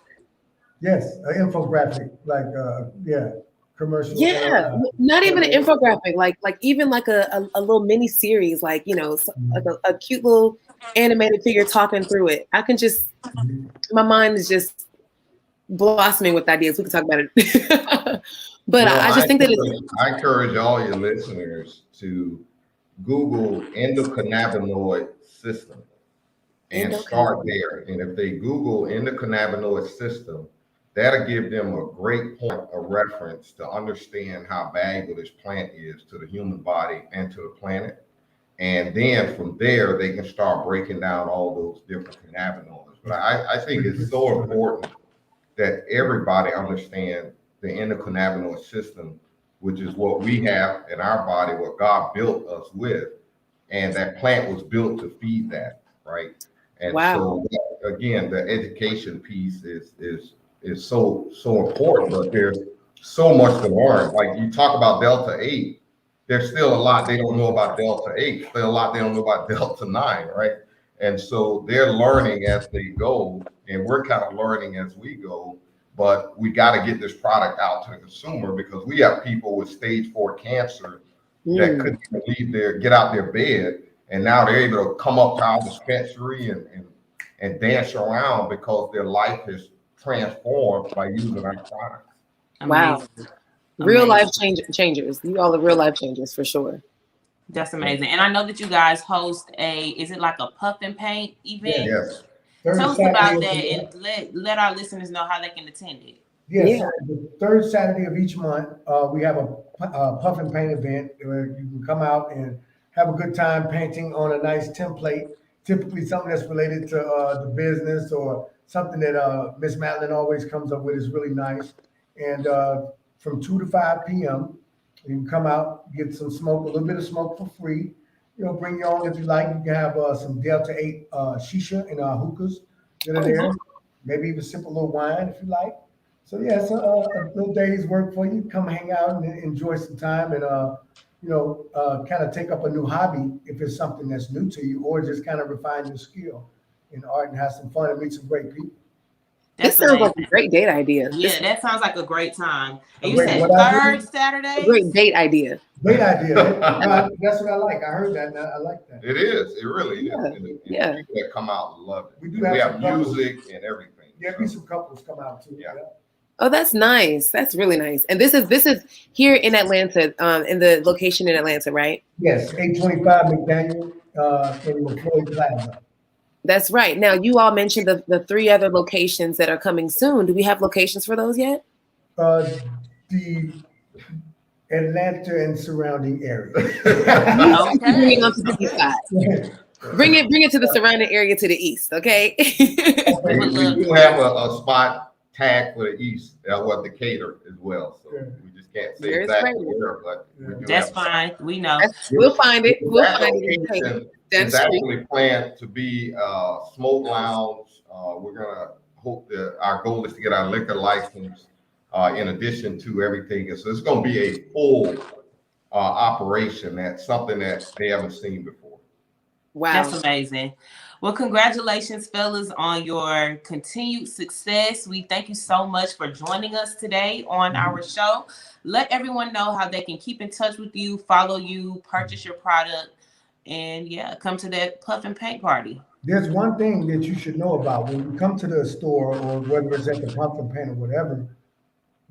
Yes, an infographic, like commercial. Yeah, not even an infographic, like even like a little mini series, like like a cute little animated figure talking through it. I can just, my mind is just blossoming with ideas. We can talk about it. But I just think that I encourage all your listeners to Google endocannabinoid system and start there. And if they Google endocannabinoid system, that'll give them a great point of reference to understand how valuable this plant is to the human body and to the planet. And then from there, they can start breaking down all those different cannabinoids. But I think it's so important that everybody understand the endocannabinoid system, which is what we have in our body, what God built us with. And that plant was built to feed that, right? And so, again, the education piece is so important, but there's so much to learn. Like you talk about Delta 8, there's still a lot they don't know about Delta 8, still a lot they don't know about Delta 9, right? And so they're learning as they go, and we're kind of learning as we go, but we got to get this product out to the consumer because we have people with stage 4 cancer that couldn't even get out their bed, and now they're able to come up to our dispensary and dance around because their life is transformed by using our products. Wow. Real life changers. You all are real life changers for sure. That's amazing. And I know that you guys host is it like a puff and paint event? Yes. Tell us about that and let our listeners know how they can attend it. Yes, so the third Saturday of each month, we have a puff and paint event where you can come out and have a good time painting on a nice template, typically something that's related to the business or something that Miss Madeline always comes up with is really nice. And from 2 to 5 p.m., you can come out, get some smoke, a little bit of smoke for free. Bring your own if you like. You can have some Delta 8 shisha and hookahs that are there. Maybe even sip a little wine if you like. So yeah, it's a little day's work for you. Come hang out and enjoy some time and kind of take up a new hobby if it's something that's new to you, or just kind of refine your skill in art and have some fun and meet some great people. This sounds like a great date idea. Yeah, that sounds like a great time. And you said third Saturday? A great date idea. Great idea. That's what I like. I heard that and I like that. It is. It really is. And people that come out love it. We have music and everything. Yeah, be some couples come out too. Yeah. Oh, that's nice. That's really nice. And this is here in Atlanta, in the location in Atlanta, right? Yes, 825 McDaniel in the Floyd Plaza. That's right. Now, you all mentioned the 3 other locations that are coming soon. Do we have locations for those yet? The Atlanta and surrounding area. Bring it onto the east side. Bring it to the surrounding area to the east, okay? We do have a spot tag for the east, what Decatur as well. So we just can't say exactly where, but that's fine. We know. We'll find it. We'll find it. It's actually planned to be a smoke lounge. We're gonna hope that our goal is to get our liquor license in addition to everything. So it's gonna be a full operation. That's something that they haven't seen before. Wow. That's amazing. Well, congratulations, fellas, on your continued success. We thank you so much for joining us today on our show. Let everyone know how they can keep in touch with you, follow you, purchase your product, and yeah, come to that puff and paint party. There's one thing that you should know about when you come to the store, or whether it's at the pump and paint or whatever.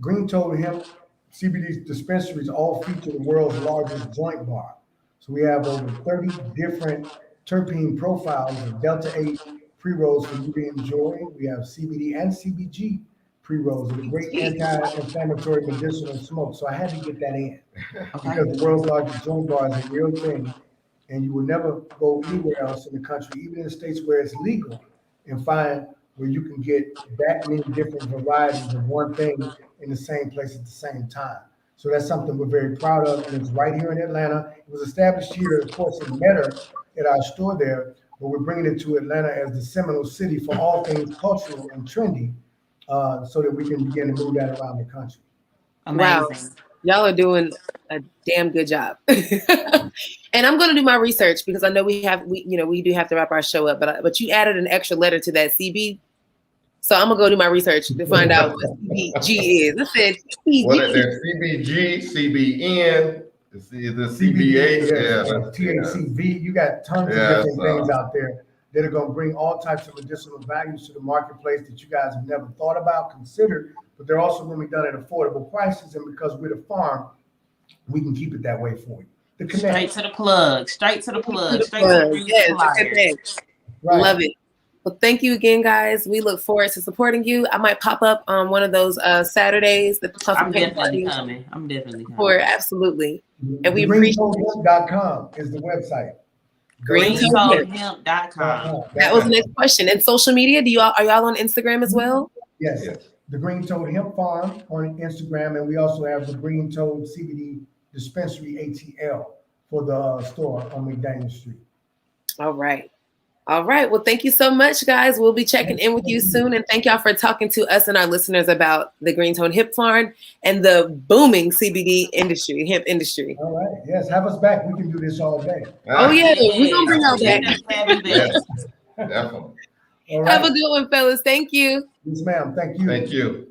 Green Toad Hemp CBD dispensaries all feature the world's largest joint bar. So we have over 30 different terpene profiles of Delta 8 pre rolls for you to enjoy. We have CBD and CBG pre rolls that are great anti inflammatory medicinal smoke. So I had to get that in Okay. because the world's largest joint bar is a real thing. And you will never go anywhere else in the country, even in the states where it's legal, and find where you can get that many different varieties of one thing in the same place at the same time. So that's something we're very proud of, and it's right here in Atlanta. It was established here, of course, in Metter at our store there, but we're bringing it to Atlanta as the Seminole City for all things cultural and trendy, so that we can begin to move that around the country. Wow. Amazing. Y'all are doing a damn good job. And I'm going to do my research because I know we do have to wrap our show up, but you added an extra letter to that CB. So I'm going to go do my research to find out what CBG is. I said CBG. Well, there's CBG, CBN, the CBH, THCV. You got tons of different things out there that are going to bring all types of medicinal values to the marketplace that you guys have never thought about, considered, but they're also going to be done at affordable prices. And because we're the farm, we can keep it that way for you. The connect. Straight to the plug. Straight to the plug. Straight to the yes, right. Love it. Well, thank you again, guys. We look forward to supporting you. I might pop up on one of those Saturdays. I'm definitely coming. Absolutely. And we appreciate GreenToadHemp.com is the website. GreenToadHemp.com. That was the next question. And social media, are y'all on Instagram as well? Yes. The Green Toad Hemp Farm on Instagram, and we also have the Green Toad CBD Dispensary ATL for the store on McDaniel Street. All right. Well, thank you so much, guys. We'll be checking in with you soon. And thank y'all for talking to us and our listeners about the Green Toad Hemp Farm and the booming CBD industry, hemp industry. All right. Yes. Have us back. We can do this all day. Oh, yeah. We're going to bring y'all back. Yes, definitely. All right. Have a good one, fellas. Thank you. Yes, ma'am. Thank you. Thank you.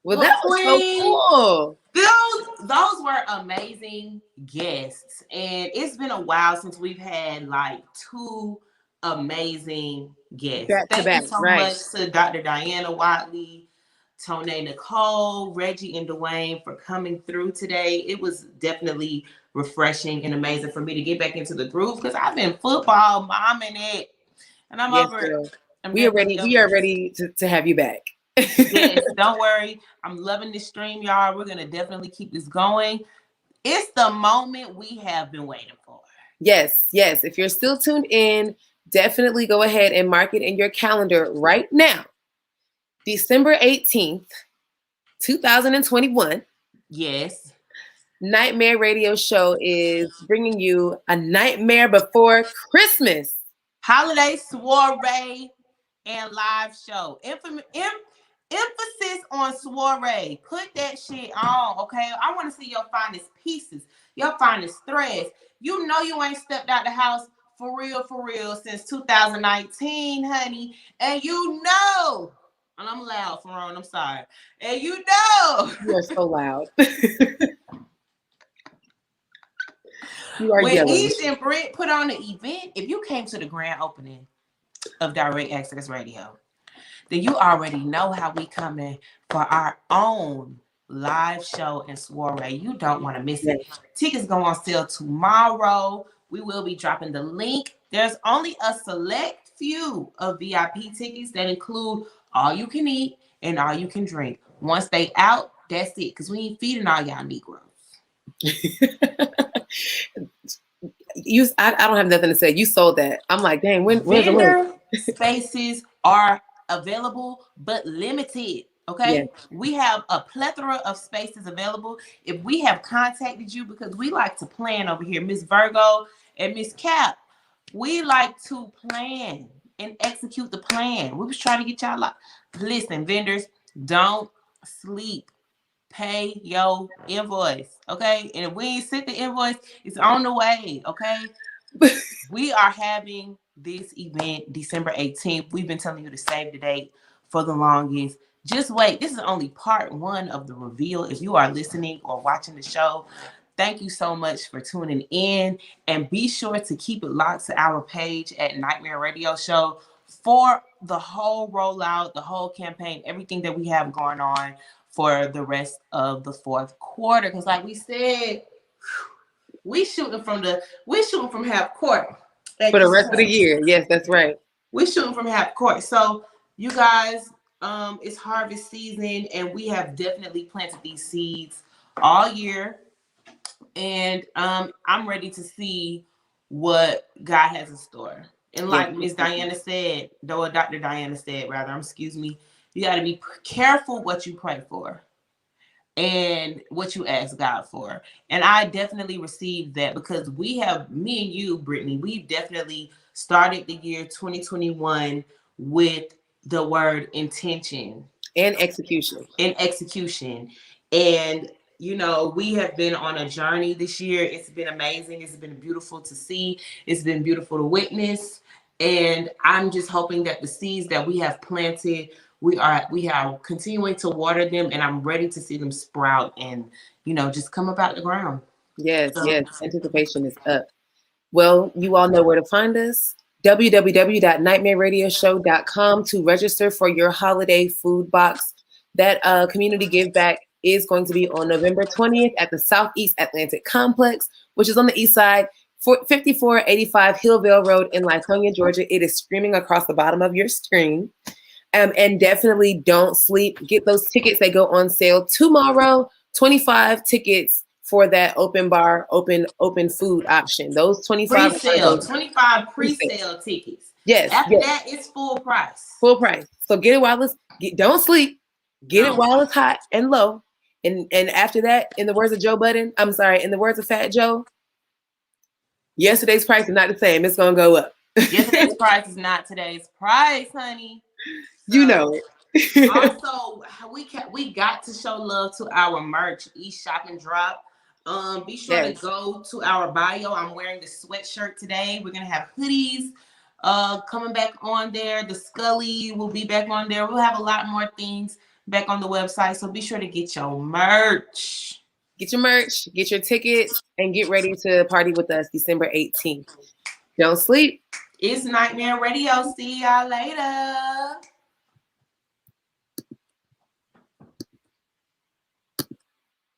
Well, that was so cool. Those were amazing guests. And it's been a while since we've had like two amazing guests. Thank you so much to Dr. Diana Watley, Tone Nicole, Reggie, and Dwayne for coming through today. It was definitely refreshing and amazing for me to get back into the groove because I've been football momming it. And I'm over it. We are ready to have you back. Yes, don't worry. I'm loving this stream, y'all. We're gonna definitely keep this going. It's the moment we have been waiting for. Yes. If you're still tuned in, definitely go ahead and mark it in your calendar right now. December 18th, 2021. Yes. Nightmare Radio Show is bringing you a Nightmare Before Christmas holiday soiree and live show. Emphasis on soiree. Put that shit on, okay? I want to see your finest pieces, your finest threads. You know you ain't stepped out the house for real since 2019, honey. And you know, and I'm loud, Ferron, I'm sorry. And you know. You are so loud. You are when yelling. Eeesh and Britt put on the event, if you came to the grand opening of Direct Access Radio, then you already know how we coming for our own live show and soiree. You don't want to miss it. Tickets go on sale tomorrow. We will be dropping the link. There's only a select few of VIP tickets that include all you can eat and all you can drink. Once they out, that's it. Because we ain't feeding all y'all Negroes. I don't have nothing to say. You sold that. I'm like, dang, where's the link? Spaces are available, but limited. Okay. Yeah. We have a plethora of spaces available. If we have contacted you, because we like to plan over here, Miss Virgo and Miss Cap, we like to plan and execute the plan. We was trying to get y'all listen, vendors, don't sleep. Pay your invoice, okay? And if we ain't sent the invoice, it's on the way, okay? We are having this event December 18th. We've been telling you to save the date for the longest. Just wait. This is only part one of the reveal. If you are listening or watching the show, thank you so much for tuning in. And be sure to keep it locked to our page at Nightmare Radio Show for the whole rollout, the whole campaign, everything that we have going on for the rest of the fourth quarter. Because like we said, we're shooting from half court For the rest of the year. Yes, that's right. We're shooting from half court. So you guys, it's harvest season, and we have definitely planted these seeds all year. And I'm ready to see what God has in store. And like Miss Diana said, though Dr. Diana said, rather, excuse me, you got to be careful what you pray for and what you ask God for. And I definitely received that because me and you, Brittany, we've definitely started the year 2021 with the word intention and execution. And you know, we have been on a journey this year. It's been amazing. It's been beautiful to see. It's been beautiful to witness. And I'm just hoping that the seeds that we have planted, we are continuing to water them, and I'm ready to see them sprout and, you know, just come up out the ground. Yes. Anticipation is up. Well, you all know where to find us. www.nightmareradioshow.com to register for your holiday food box. That community give back is going to be on November 20th at the Southeast Atlantic Complex, which is on the east side, 5485 Hillvale Road in Lithonia, Georgia. It is screaming across the bottom of your screen. And definitely don't sleep. Get those tickets. They go on sale tomorrow. 25 tickets for that open bar, open food option. Those 25 pre-sale tickets. Yes. After that, it's full price. Full price. So get it while don't sleep. Get it while it's hot and low. And after that, in the words of Joe Budden, in the words of Fat Joe, yesterday's price is not the same. It's gonna go up. Yesterday's price is not today's price, honey. So, you know it. Also, we got to show love to our merch, Shop and Drop. Be sure to go to our bio. I'm wearing the sweatshirt today. We're gonna have hoodies coming back on there. The Scully will be back on there. We'll have a lot more things back on the website. So be sure to get your merch. Get your merch, get your tickets, and get ready to party with us December 18th. Don't sleep. It's Nightmare Radio. See y'all later.